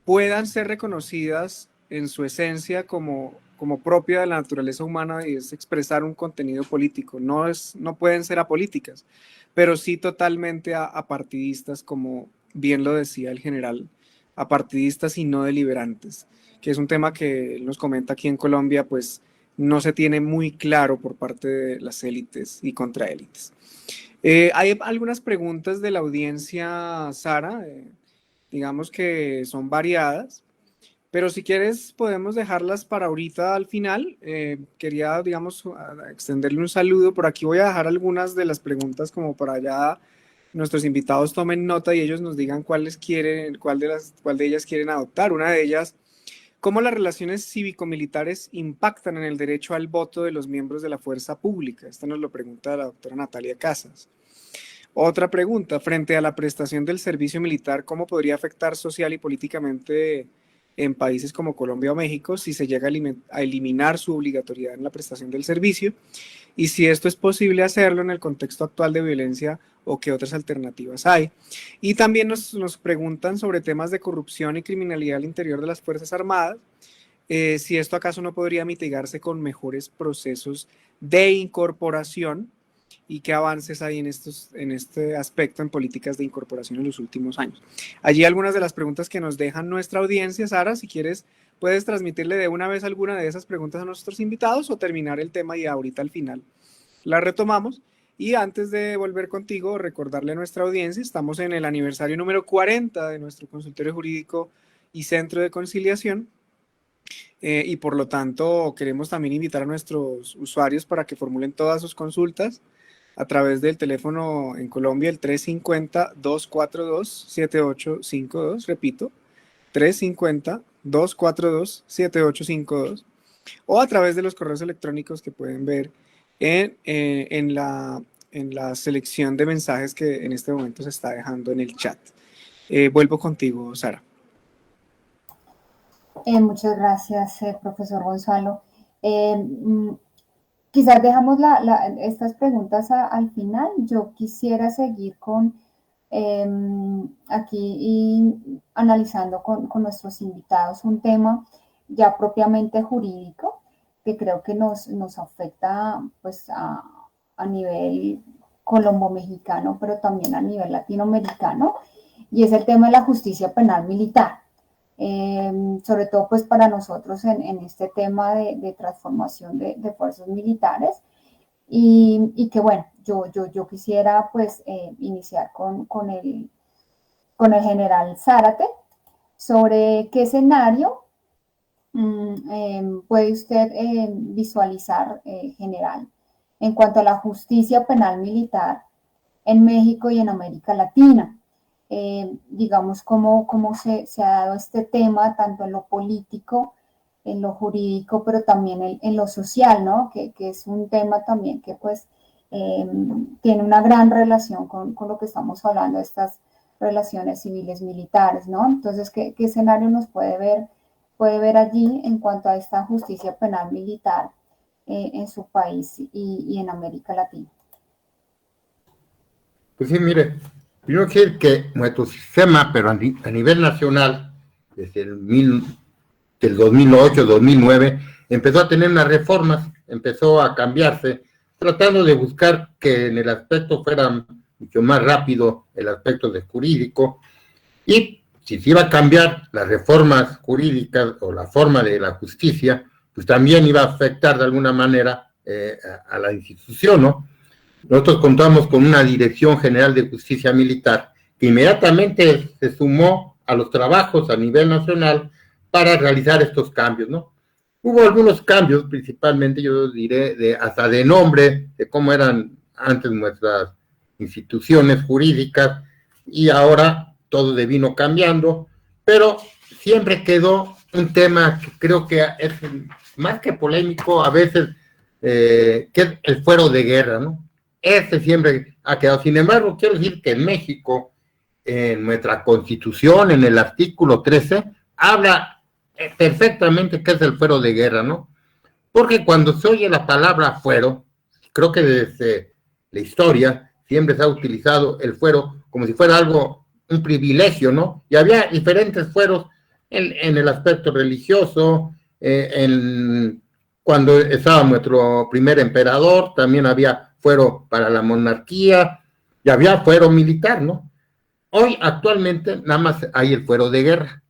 puedan ser reconocidas en su esencia como propia de la naturaleza humana, y es expresar un contenido político. No pueden ser apolíticas, pero sí totalmente apartidistas, como bien lo decía el general, apartidistas y no deliberantes, que es un tema que nos comenta aquí en Colombia, pues no se tiene muy claro por parte de las élites y contraélites. Hay algunas preguntas de la audiencia, Sara, digamos que son variadas, pero si quieres podemos dejarlas para ahorita al final. Quería, digamos, extenderle un saludo. Por aquí voy a dejar algunas de las preguntas como para ya nuestros invitados tomen nota y ellos nos digan cuál de ellas quieren adoptar. Una de ellas: ¿cómo las relaciones cívico-militares impactan en el derecho al voto de los miembros de la fuerza pública? Esta nos lo pregunta la doctora Natalia Casas. Otra pregunta: frente a la prestación del servicio militar, ¿cómo podría afectar social y políticamente en países como Colombia o México si se llega a eliminar su obligatoriedad en la prestación del servicio? Y si esto es posible hacerlo en el contexto actual de violencia o qué otras alternativas hay. Y también nos preguntan sobre temas de corrupción y criminalidad al interior de las Fuerzas Armadas, si esto acaso no podría mitigarse con mejores procesos de incorporación y qué avances hay en este aspecto en políticas de incorporación en los últimos años. Allí algunas de las preguntas que nos dejan nuestra audiencia. Sara, si quieres, puedes transmitirle de una vez alguna de esas preguntas a nuestros invitados o terminar el tema y ahorita al final la retomamos. Y antes de volver contigo, recordarle a nuestra audiencia, estamos en el aniversario número 40 de nuestro consultorio jurídico y centro de conciliación. y por lo tanto queremos también invitar a nuestros usuarios para que formulen todas sus consultas a través del teléfono en Colombia, el 350-242-7852, repito, 350-242-7852, o a través de los correos electrónicos que pueden ver en la selección de mensajes que en este momento se está dejando en el chat. Vuelvo contigo, Sara. Muchas gracias, profesor Gonzalo. Quizás dejamos estas preguntas al final. Yo quisiera seguir con aquí y analizando con nuestros invitados un tema ya propiamente jurídico que creo que nos afecta pues a nivel colombo-mexicano, pero también a nivel latinoamericano, y es el tema de la justicia penal militar. Sobre todo pues para nosotros en este tema de transformación de fuerzas militares, y que bueno, yo quisiera pues iniciar con el general Zárate sobre qué escenario puede usted visualizar, general, en cuanto a la justicia penal militar en México y en América Latina. Digamos, cómo se ha dado este tema, tanto en lo político, en lo jurídico, pero también en lo social, ¿no? Que es un tema también que pues tiene una gran relación con lo que estamos hablando, estas relaciones civiles militares, ¿no? Entonces, ¿qué escenario nos puede ver allí en cuanto a esta justicia penal militar en su país y en América Latina? Pues sí, mire, primero quiero decir que nuestro sistema, pero a nivel nacional, desde del 2008, 2009, empezó a tener unas reformas, empezó a cambiarse, tratando de buscar que en el aspecto fuera mucho más rápido el aspecto de jurídico, y si se iba a cambiar las reformas jurídicas o la forma de la justicia, pues también iba a afectar de alguna manera a la institución, ¿no? Nosotros contamos con una Dirección General de Justicia Militar que inmediatamente se sumó a los trabajos a nivel nacional para realizar estos cambios, ¿no? Hubo algunos cambios, principalmente yo diré, hasta de nombre, de cómo eran antes nuestras instituciones jurídicas, y ahora todo vino cambiando, pero siempre quedó un tema que creo que es más que polémico a veces, que es el fuero de guerra, ¿no? Este siempre ha quedado. Sin embargo, quiero decir que en México, en nuestra Constitución, en el artículo 13, habla perfectamente qué es el fuero de guerra, ¿no? Porque cuando se oye la palabra fuero, creo que desde la historia siempre se ha utilizado el fuero como si fuera algo, un privilegio, ¿no? Y había diferentes fueros en el aspecto religioso, cuando estaba nuestro primer emperador, también había fuero para la monarquía, y había fuero militar, ¿no? Hoy, actualmente, nada más hay el fuero de guerra.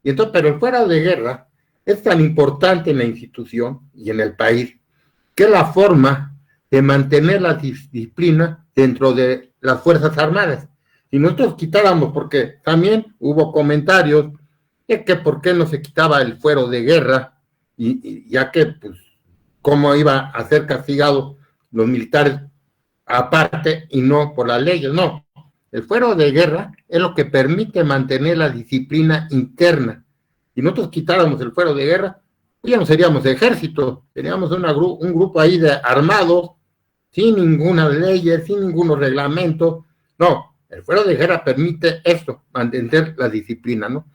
Y entonces, pero el fuero de guerra es tan importante en la institución y en el país, que es la forma de mantener la disciplina dentro de las Fuerzas Armadas. Si nosotros quitáramos, porque también hubo comentarios de que por qué no se quitaba el fuero de guerra, y ya que, pues, cómo iba a ser castigado los militares aparte y no por las leyes. No, el fuero de guerra es lo que permite mantener la disciplina interna. Si nosotros quitáramos el fuero de guerra, pues ya no seríamos ejército, seríamos un grupo ahí de armados, sin ninguna ley, sin ningún reglamento. No, el fuero de guerra permite esto, mantener la disciplina, ¿no?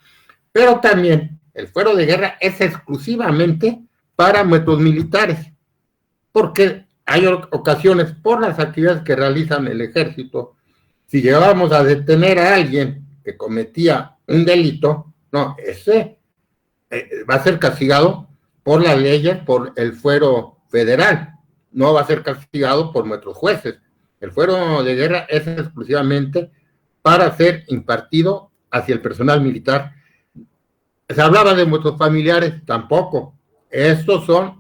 Pero también el fuero de guerra es exclusivamente para nuestros militares, porque hay ocasiones, por las actividades que realizan el ejército, si llegábamos a detener a alguien que cometía un delito, no, ese va a ser castigado por las leyes, por el fuero federal, no va a ser castigado por nuestros jueces. El fuero de guerra es exclusivamente para ser impartido hacia el personal militar. Se hablaba de nuestros familiares, tampoco. Estos son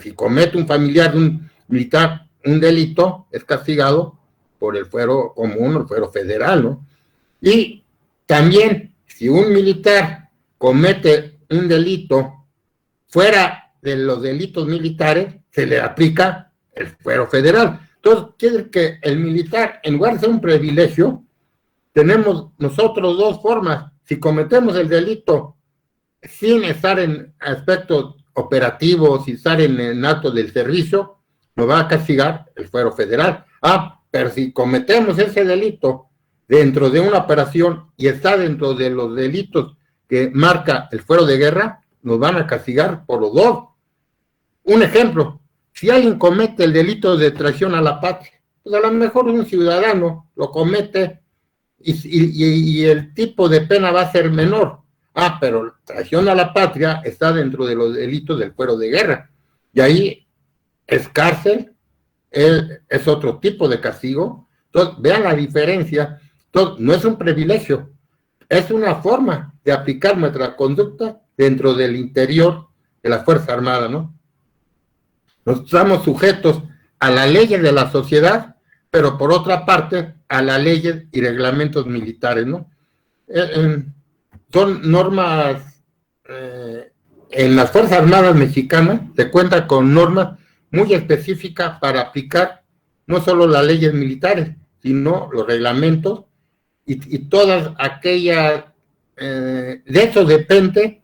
si comete un familiar de un militar un delito, es castigado por el fuero común o el fuero federal, ¿no? Y también, si un militar comete un delito fuera de los delitos militares, se le aplica el fuero federal. Entonces, quiere decir que el militar, en lugar de ser un privilegio, tenemos nosotros dos formas. Si cometemos el delito sin estar en aspectos operativos, sin estar en actos del servicio, nos va a castigar el fuero federal. Pero si cometemos ese delito dentro de una operación y está dentro de los delitos que marca el fuero de guerra, nos van a castigar por los dos. Un ejemplo, si alguien comete el delito de traición a la patria, pues a lo mejor un ciudadano lo comete y el tipo de pena va a ser menor. Pero traición a la patria está dentro de los delitos del fuero de guerra. Y ahí es cárcel, es otro tipo de castigo. Entonces, vean la diferencia. Entonces, no es un privilegio, es una forma de aplicar nuestra conducta dentro del interior de la Fuerza Armada, ¿no? Nos estamos sujetos a las leyes de la sociedad, pero por otra parte, a las leyes y reglamentos militares, ¿no? Son normas, en las Fuerzas Armadas mexicanas se cuenta con normas muy específicas para aplicar no solo las leyes militares, sino los reglamentos y todas aquellas, de eso depende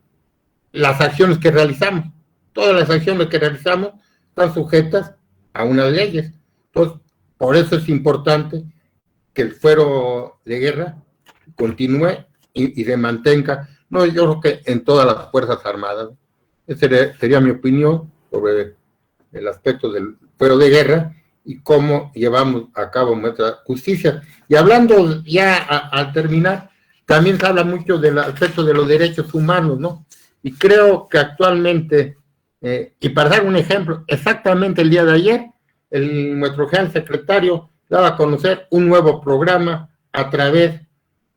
las acciones que realizamos. Todas las acciones que realizamos están sujetas a unas leyes. Entonces, por eso es importante que el fuero de guerra continúe y se mantenga. No, yo creo que en todas las Fuerzas Armadas. Esa sería mi opinión sobre el aspecto del fuero de guerra y cómo llevamos a cabo nuestra justicia. Y hablando ya al terminar, también se habla mucho del aspecto de los derechos humanos, ¿no? Y creo que actualmente, y para dar un ejemplo, exactamente el día de ayer, nuestro general secretario daba a conocer un nuevo programa a través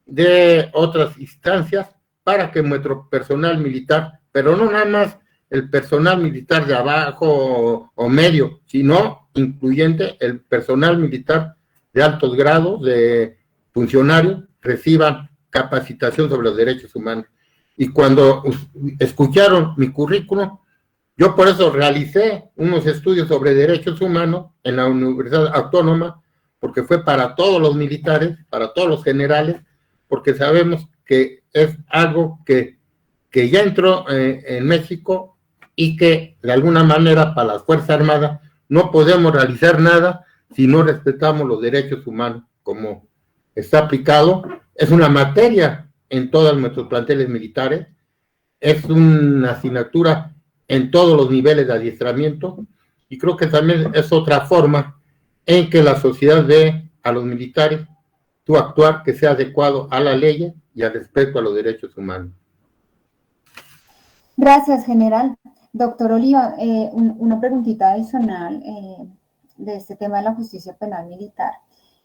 de otras instancias para que nuestro personal militar, pero no nada más el personal militar de abajo o medio, sino incluyente el personal militar de altos grados, de funcionarios, reciban capacitación sobre los derechos humanos. Y cuando escucharon mi currículum, yo por eso realicé unos estudios sobre derechos humanos en la Universidad Autónoma, porque fue para todos los militares, para todos los generales, porque sabemos que es algo que ya entró en México y que de alguna manera para las Fuerzas Armadas no podemos realizar nada si no respetamos los derechos humanos como está aplicado. Es una materia en todos nuestros planteles militares, es una asignatura en todos los niveles de adiestramiento y creo que también es otra forma en que la sociedad ve a los militares tu actuar que sea adecuado a la ley y al respeto a los derechos humanos. Gracias, general. Doctor Oliva, una preguntita adicional de este tema de la justicia penal militar,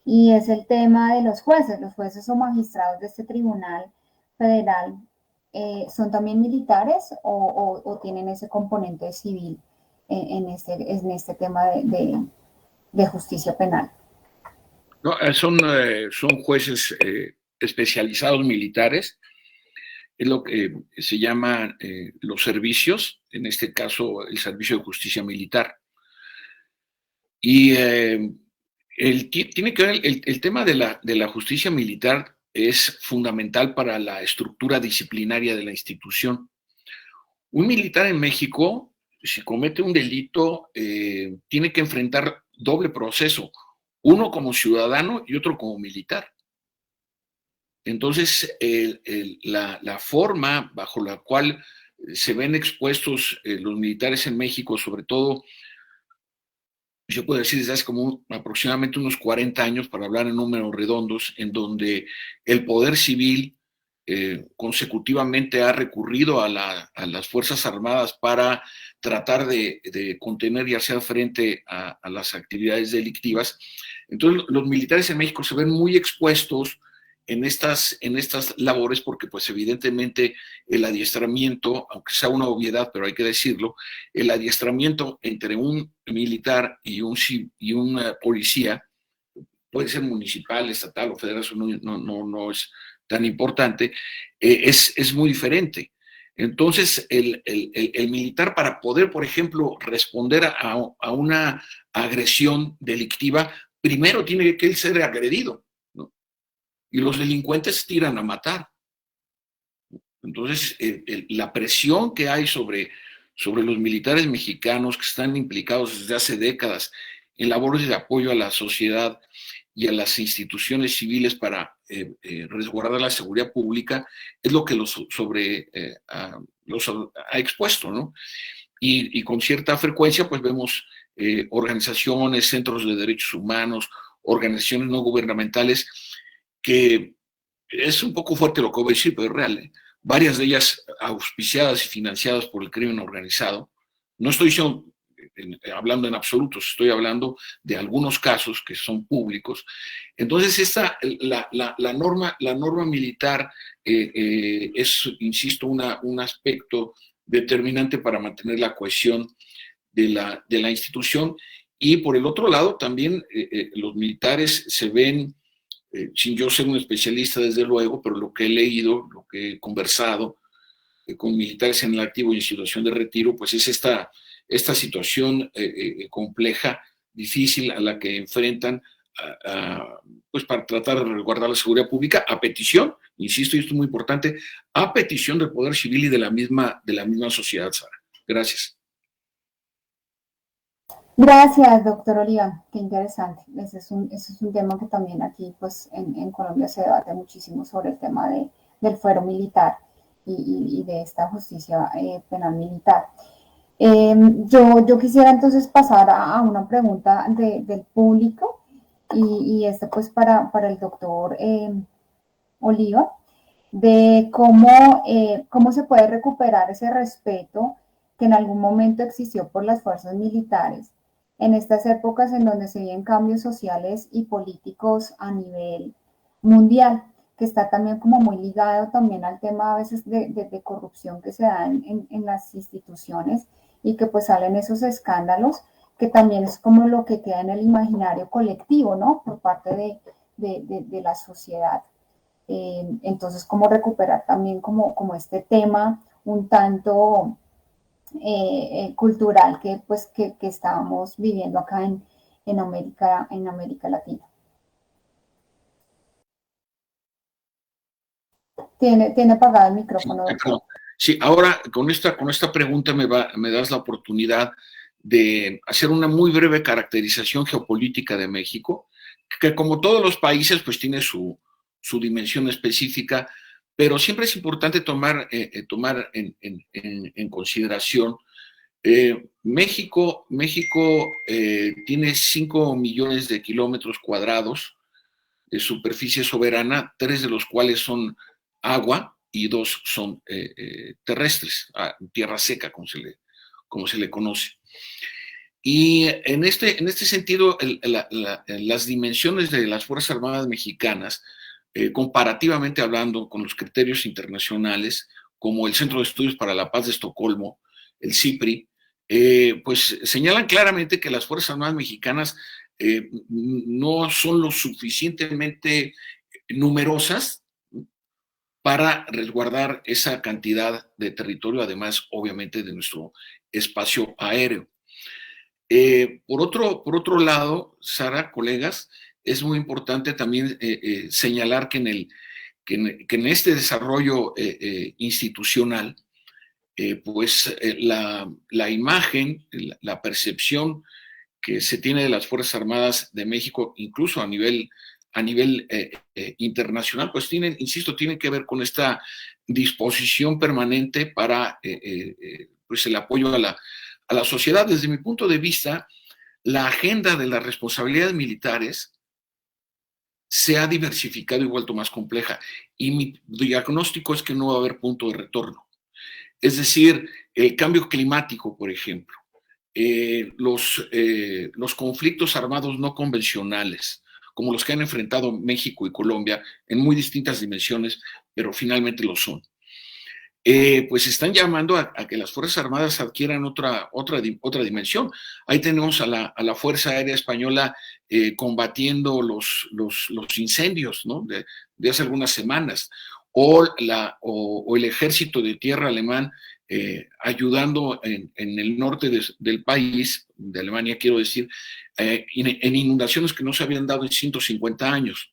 y es el tema de los jueces o magistrados de este tribunal federal, ¿son también militares o tienen ese componente civil en este tema de justicia penal? No, son jueces especializados militares, es lo que se llama los servicios, en este caso el Servicio de Justicia Militar. Y tiene que ver el tema de la justicia militar es fundamental para la estructura disciplinaria de la institución. Un militar en México, si comete un delito, tiene que enfrentar doble proceso, uno como ciudadano y otro como militar. Entonces, la forma bajo la cual se ven expuestos los militares en México, sobre todo, yo puedo decir desde hace como aproximadamente unos 40 años, para hablar en números redondos, en donde el poder civil consecutivamente ha recurrido a las Fuerzas Armadas para tratar de contener y hacer frente a las actividades delictivas. Entonces, los militares en México se ven muy expuestos en estas labores porque, pues, evidentemente, el adiestramiento, aunque sea una obviedad, pero hay que decirlo, el adiestramiento entre un militar y un policía, puede ser municipal, estatal o federal, eso no es tan importante, es muy diferente. Entonces, el militar, para poder, por ejemplo, responder a una agresión delictiva, primero tiene que ser agredido, ¿no? Y los delincuentes tiran a matar. Entonces, la presión que hay sobre los militares mexicanos que están implicados desde hace décadas en labores de apoyo a la sociedad y a las instituciones civiles para resguardar la seguridad pública, es lo que los ha expuesto, ¿no? Y con cierta frecuencia, pues vemos organizaciones, centros de derechos humanos, organizaciones no gubernamentales, que es un poco fuerte lo que voy a decir, pero es real, ¿eh? Varias de ellas auspiciadas y financiadas por el crimen organizado. No estoy hablando en absoluto, estoy hablando de algunos casos que son públicos. Entonces, la norma militar es, insisto, un aspecto determinante para mantener la cohesión de la institución. Y por el otro lado, también los militares se ven, sin yo ser un especialista desde luego, pero lo que he leído, lo que he conversado con militares en el activo y en situación de retiro, pues es esta situación compleja, difícil, a la que enfrentan pues para tratar de resguardar la seguridad pública a petición, insisto, y esto es muy importante, a petición del poder civil y de la misma sociedad, Sara. Gracias. Gracias, doctor Oliva, qué interesante. Ese es un tema que también aquí pues en Colombia se debate muchísimo sobre el tema del fuero militar y de esta justicia penal militar. Yo quisiera entonces pasar a una pregunta del público y esta pues para el doctor Oliva, de cómo se puede recuperar ese respeto que en algún momento existió por las fuerzas militares en estas épocas en donde se viven cambios sociales y políticos a nivel mundial, que está también como muy ligado también al tema a veces de corrupción que se da en las instituciones y que pues salen esos escándalos, que también es como lo que queda en el imaginario colectivo, ¿no? Por parte de la sociedad. Entonces, cómo recuperar también como este tema un tanto cultural que estábamos viviendo acá en América Latina. Tiene apagado el micrófono. Sí, ahora con esta pregunta me das la oportunidad de hacer una muy breve caracterización geopolítica de México, que como todos los países pues tiene su dimensión específica, pero siempre es importante tomar en consideración. México tiene 5 millones de kilómetros cuadrados de superficie soberana, 3 de los cuales son agua y 2 son terrestres, tierra seca, como se le conoce. Y en este sentido, las dimensiones de las Fuerzas Armadas mexicanas, comparativamente hablando con los criterios internacionales, como el Centro de Estudios para la Paz de Estocolmo, el CIPRI, pues señalan claramente que las Fuerzas Armadas mexicanas no son lo suficientemente numerosas para resguardar esa cantidad de territorio, además, obviamente, de nuestro espacio aéreo. Por otro lado, Sara, colegas, es muy importante también señalar que en este desarrollo institucional, pues la imagen, la percepción que se tiene de las Fuerzas Armadas de México, incluso a nivel internacional, pues tienen que ver con esta disposición permanente para pues el apoyo a la sociedad. Desde mi punto de vista, la agenda de las responsabilidades militares se ha diversificado y vuelto más compleja. Y mi diagnóstico es que no va a haber punto de retorno. Es decir, el cambio climático, por ejemplo, los conflictos armados no convencionales, como los que han enfrentado México y Colombia en muy distintas dimensiones, pero finalmente lo son. Pues están llamando a que las Fuerzas Armadas adquieran otra dimensión. Ahí tenemos a la Fuerza Aérea Española combatiendo los incendios, ¿no? de hace algunas semanas, o el ejército de tierra alemán ayudando en el norte del país, de Alemania quiero decir, en inundaciones que no se habían dado en 150 años.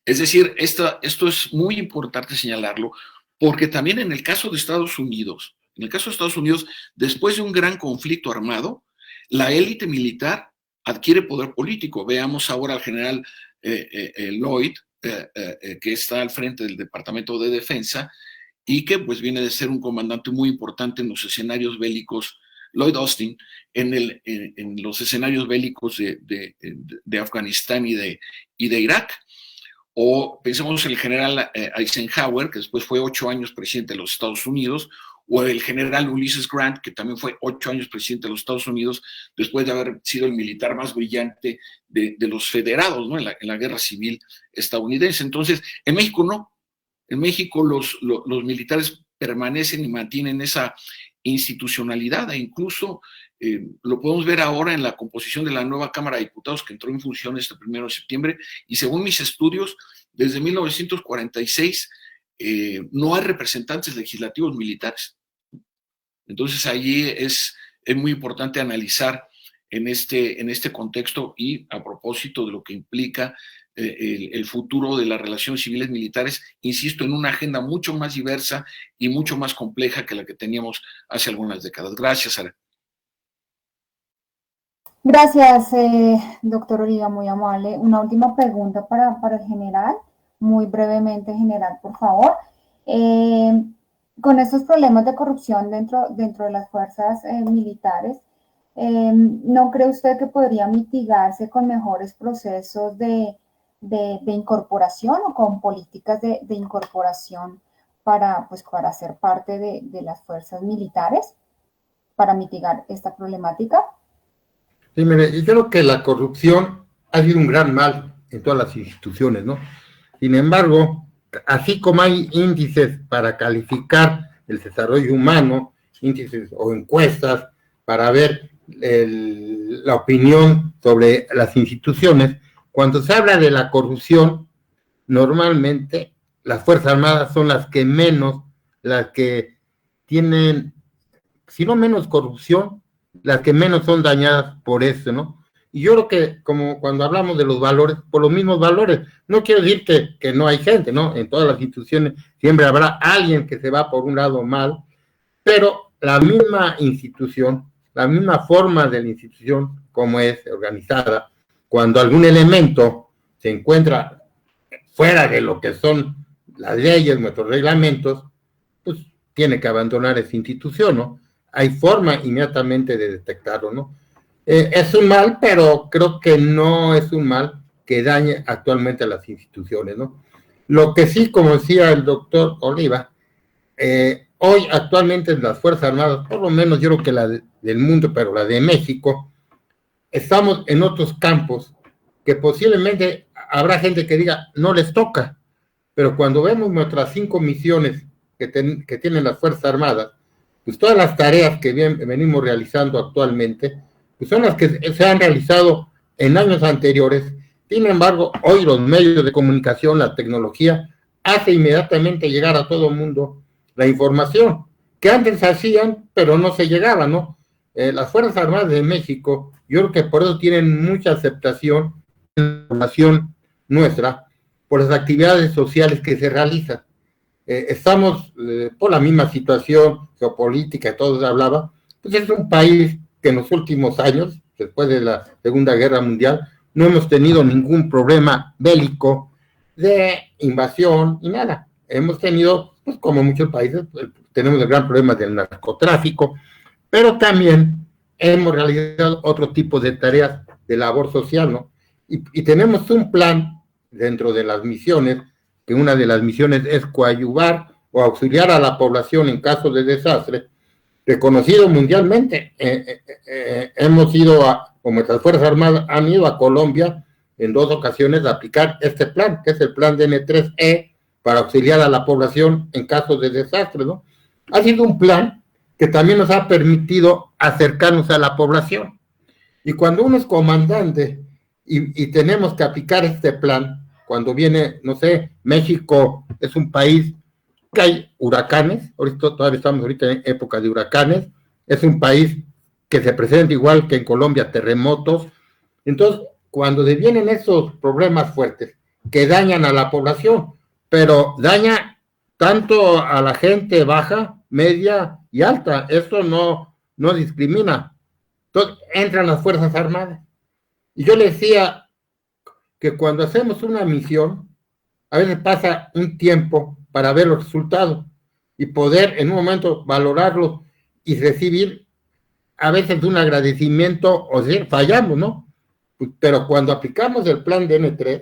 Es decir, esto es muy importante señalarlo, porque también en el caso de Estados Unidos, después de un gran conflicto armado, la élite militar adquiere poder político. Veamos ahora al general Lloyd, que está al frente del Departamento de Defensa y que pues viene de ser un comandante muy importante en los escenarios bélicos, Lloyd Austin, en los escenarios bélicos de Afganistán y de Irak. O pensemos en el general Eisenhower, que después fue 8 años presidente de los Estados Unidos, o el general Ulysses Grant, que también fue 8 años presidente de los Estados Unidos, después de haber sido el militar más brillante de los federados, ¿no? en la guerra civil estadounidense. Entonces, en México no. En México los militares permanecen y mantienen esa institucionalidad, e incluso lo podemos ver ahora en la composición de la nueva Cámara de Diputados que entró en función este 1 de septiembre, y según mis estudios, desde 1946 no hay representantes legislativos militares. Entonces allí es muy importante analizar en este contexto, y a propósito de lo que implica el futuro de las relaciones civiles militares, insisto, en una agenda mucho más diversa y mucho más compleja que la que teníamos hace algunas décadas. Gracias, Sara. Gracias, doctor Oliva, muy amable. Una última pregunta para el general, muy brevemente, general, por favor. Con estos problemas de corrupción dentro de las fuerzas militares, ¿no cree usted que podría mitigarse con mejores procesos de incorporación o con políticas de incorporación para ser parte de las fuerzas militares para mitigar esta problemática? Sí, mire, yo creo que la corrupción ha sido un gran mal en todas las instituciones, ¿no? Sin embargo, así como hay índices para calificar el desarrollo humano, índices o encuestas para ver la opinión sobre las instituciones, cuando se habla de la corrupción, normalmente las Fuerzas Armadas son las que tienen, si no menos corrupción, las que menos son dañadas por eso, ¿no? Y yo creo que, como cuando hablamos de los valores, por los mismos valores, no quiero decir que no hay gente, ¿no? En todas las instituciones siempre habrá alguien que se va por un lado mal, pero la misma institución, la misma forma de la institución, como es organizada, cuando algún elemento se encuentra fuera de lo que son las leyes, nuestros reglamentos, pues tiene que abandonar esa institución, ¿no? Hay forma inmediatamente de detectarlo, ¿no? Es un mal, pero creo que no es un mal que dañe actualmente a las instituciones, ¿no? Lo que sí, como decía el doctor Oliva, hoy actualmente en las Fuerzas Armadas, por lo menos yo creo que la del mundo, pero la de México, estamos en otros campos que posiblemente habrá gente que diga, no les toca, pero cuando vemos nuestras 5 misiones que tienen las Fuerzas Armadas, pues todas las tareas que venimos realizando actualmente, pues son las que se han realizado en años anteriores. Sin embargo, hoy los medios de comunicación, la tecnología, hace inmediatamente llegar a todo el mundo la información, que antes hacían, pero no se llegaba, ¿no? Las Fuerzas Armadas de México, yo creo que por eso tienen mucha aceptación en la población nuestra, por las actividades sociales que se realizan. Estamos por la misma situación geopolítica, todos hablaba, pues es un país que en los últimos años, después de la Segunda Guerra Mundial, no hemos tenido ningún problema bélico de invasión y nada. Hemos tenido, pues como muchos países, tenemos el gran problema del narcotráfico, pero también hemos realizado otro tipo de tareas de labor social, ¿no? Y tenemos un plan dentro de las misiones, que una de las misiones es coadyuvar o auxiliar a la población en caso de desastre, reconocido mundialmente. Hemos ido como nuestras Fuerzas Armadas han ido a Colombia en 2 ocasiones a aplicar este plan, que es el plan DN3E, para auxiliar a la población en caso de desastre, ¿no? Ha sido un plan que también nos ha permitido acercarnos a la población. Y cuando uno es comandante y tenemos que aplicar este plan, cuando viene, no sé, México es un país que hay huracanes, todavía estamos ahorita en época de huracanes, es un país que se presenta igual que en Colombia, terremotos. Entonces, cuando vienen esos problemas fuertes que dañan a la población, pero daña tanto a la gente baja, media y alta, eso no discrimina. Entonces, entran las Fuerzas Armadas. Y yo le decía que cuando hacemos una misión, a veces pasa un tiempo para ver los resultados y poder en un momento valorarlos y recibir a veces un agradecimiento, o sea, fallamos, ¿no? Pero cuando aplicamos el plan de N3,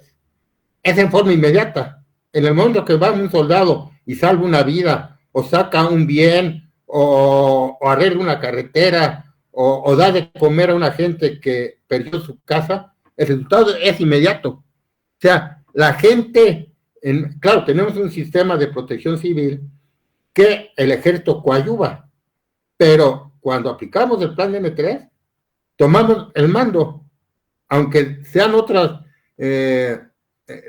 es en forma inmediata. En el momento que va un soldado y salva una vida, o saca un bien, o arregla una carretera, o da de comer a una gente que perdió su casa, el resultado es inmediato. O sea, la gente, claro, tenemos un sistema de protección civil que el ejército coadyuva, pero cuando aplicamos el plan de M3, tomamos el mando, aunque sean otras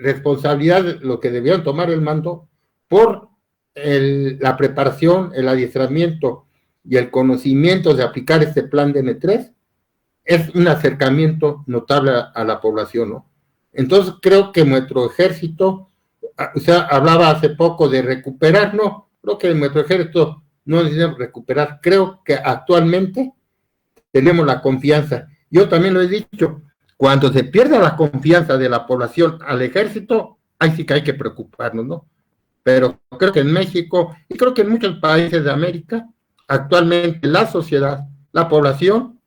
responsabilidades lo que debieron tomar el mando, por la preparación, el adiestramiento y el conocimiento de aplicar este plan de N3, es un acercamiento notable a la población, ¿no? Entonces creo que nuestro ejército, o sea, hablaba hace poco de recuperar, no, creo que nuestro ejército no necesita recuperar, creo que actualmente tenemos la confianza. Yo también lo he dicho, cuando se pierda la confianza de la población al ejército, ahí sí que hay que preocuparnos, ¿no? Pero creo que en México, y creo que en muchos países de América, actualmente la sociedad, la población,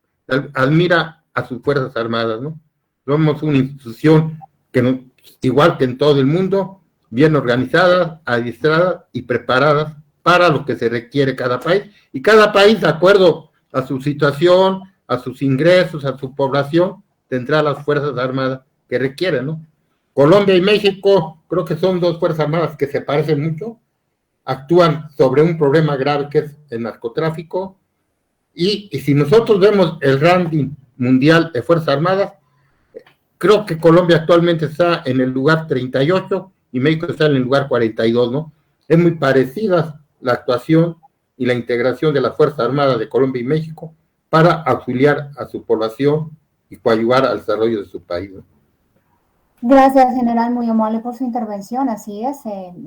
admira a sus Fuerzas Armadas, ¿no? Somos una institución que, igual que en todo el mundo, bien organizadas, adiestradas y preparadas para lo que se requiere cada país, y cada país, de acuerdo a su situación, a sus ingresos, a su población, tendrá las Fuerzas Armadas que requieren, ¿no? Colombia y México, creo que son dos Fuerzas Armadas que se parecen mucho, actúan sobre un problema grave que es el narcotráfico, y si nosotros vemos el ranking mundial de Fuerzas Armadas, creo que Colombia actualmente está en el lugar 38 y México está en el lugar 42, ¿no? Es muy parecida la actuación y la integración de las Fuerzas Armadas de Colombia y México para auxiliar a su población y coadyuvar al desarrollo de su país, ¿no? Gracias, general, muy amable por su intervención. Así es,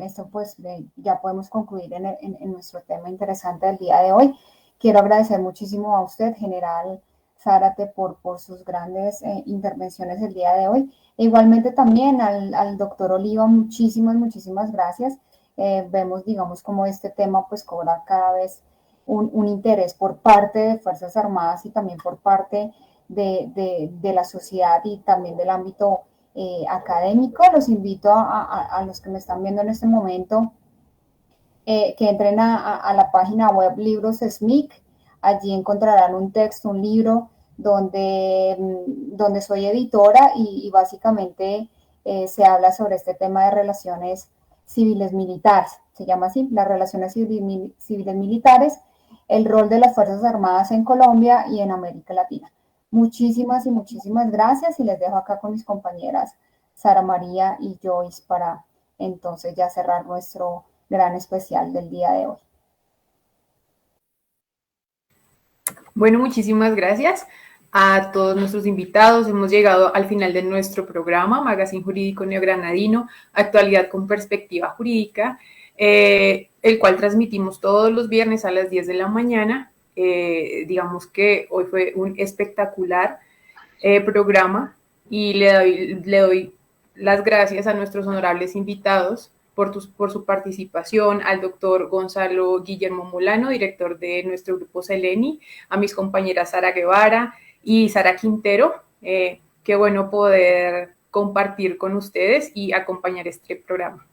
esto pues ya podemos concluir en nuestro tema interesante del día de hoy. Quiero agradecer muchísimo a usted, general Zárate, por sus grandes intervenciones el día de hoy. E igualmente también al doctor Oliva, muchísimas gracias. Vemos, digamos, como este tema pues cobra cada vez un interés por parte de Fuerzas Armadas y también por parte de la sociedad y también del ámbito académico. Los invito a los que me están viendo en este momento que entren a la página web Libros SMIC. Allí encontrarán un texto, un libro donde soy editora y básicamente se habla sobre este tema de relaciones civiles militares. Se llama así, las relaciones civiles militares, el rol de las Fuerzas Armadas en Colombia y en América Latina. Muchísimas gracias y les dejo acá con mis compañeras Sara María y Joyce para entonces ya cerrar nuestro gran especial del día de hoy. Bueno, muchísimas gracias a todos nuestros invitados. Hemos llegado al final de nuestro programa, Magazine Jurídico Neogranadino, Actualidad con Perspectiva Jurídica, el cual transmitimos todos los viernes a las 10 de la mañana. Digamos que hoy fue un espectacular programa y le doy las gracias a nuestros honorables invitados por su participación, al doctor Gonzalo Guillermo Molano, director de nuestro grupo Seleni, a mis compañeras Sara Guevara y Sara Quintero. Qué bueno poder compartir con ustedes y acompañar este programa.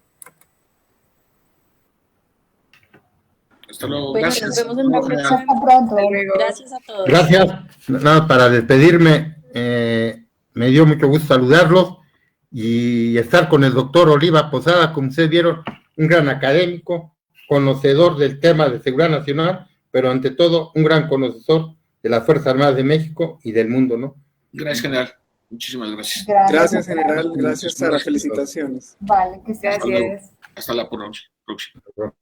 Hasta luego. Bueno, Gracias. nos vemos en una próxima. Hasta pronto. Gracias a todos. Gracias. Nada, para despedirme, me dio mucho gusto saludarlos y estar con el doctor Oliva Posada, como ustedes vieron, un gran académico, conocedor del tema de seguridad nacional, pero ante todo un gran conocedor de las Fuerzas Armadas de México y del mundo, ¿no? Gracias, general. Muchísimas gracias. Gracias, general. Gracias, Sara. Felicitaciones. Vale, que sea. Gracias. Hasta la próxima.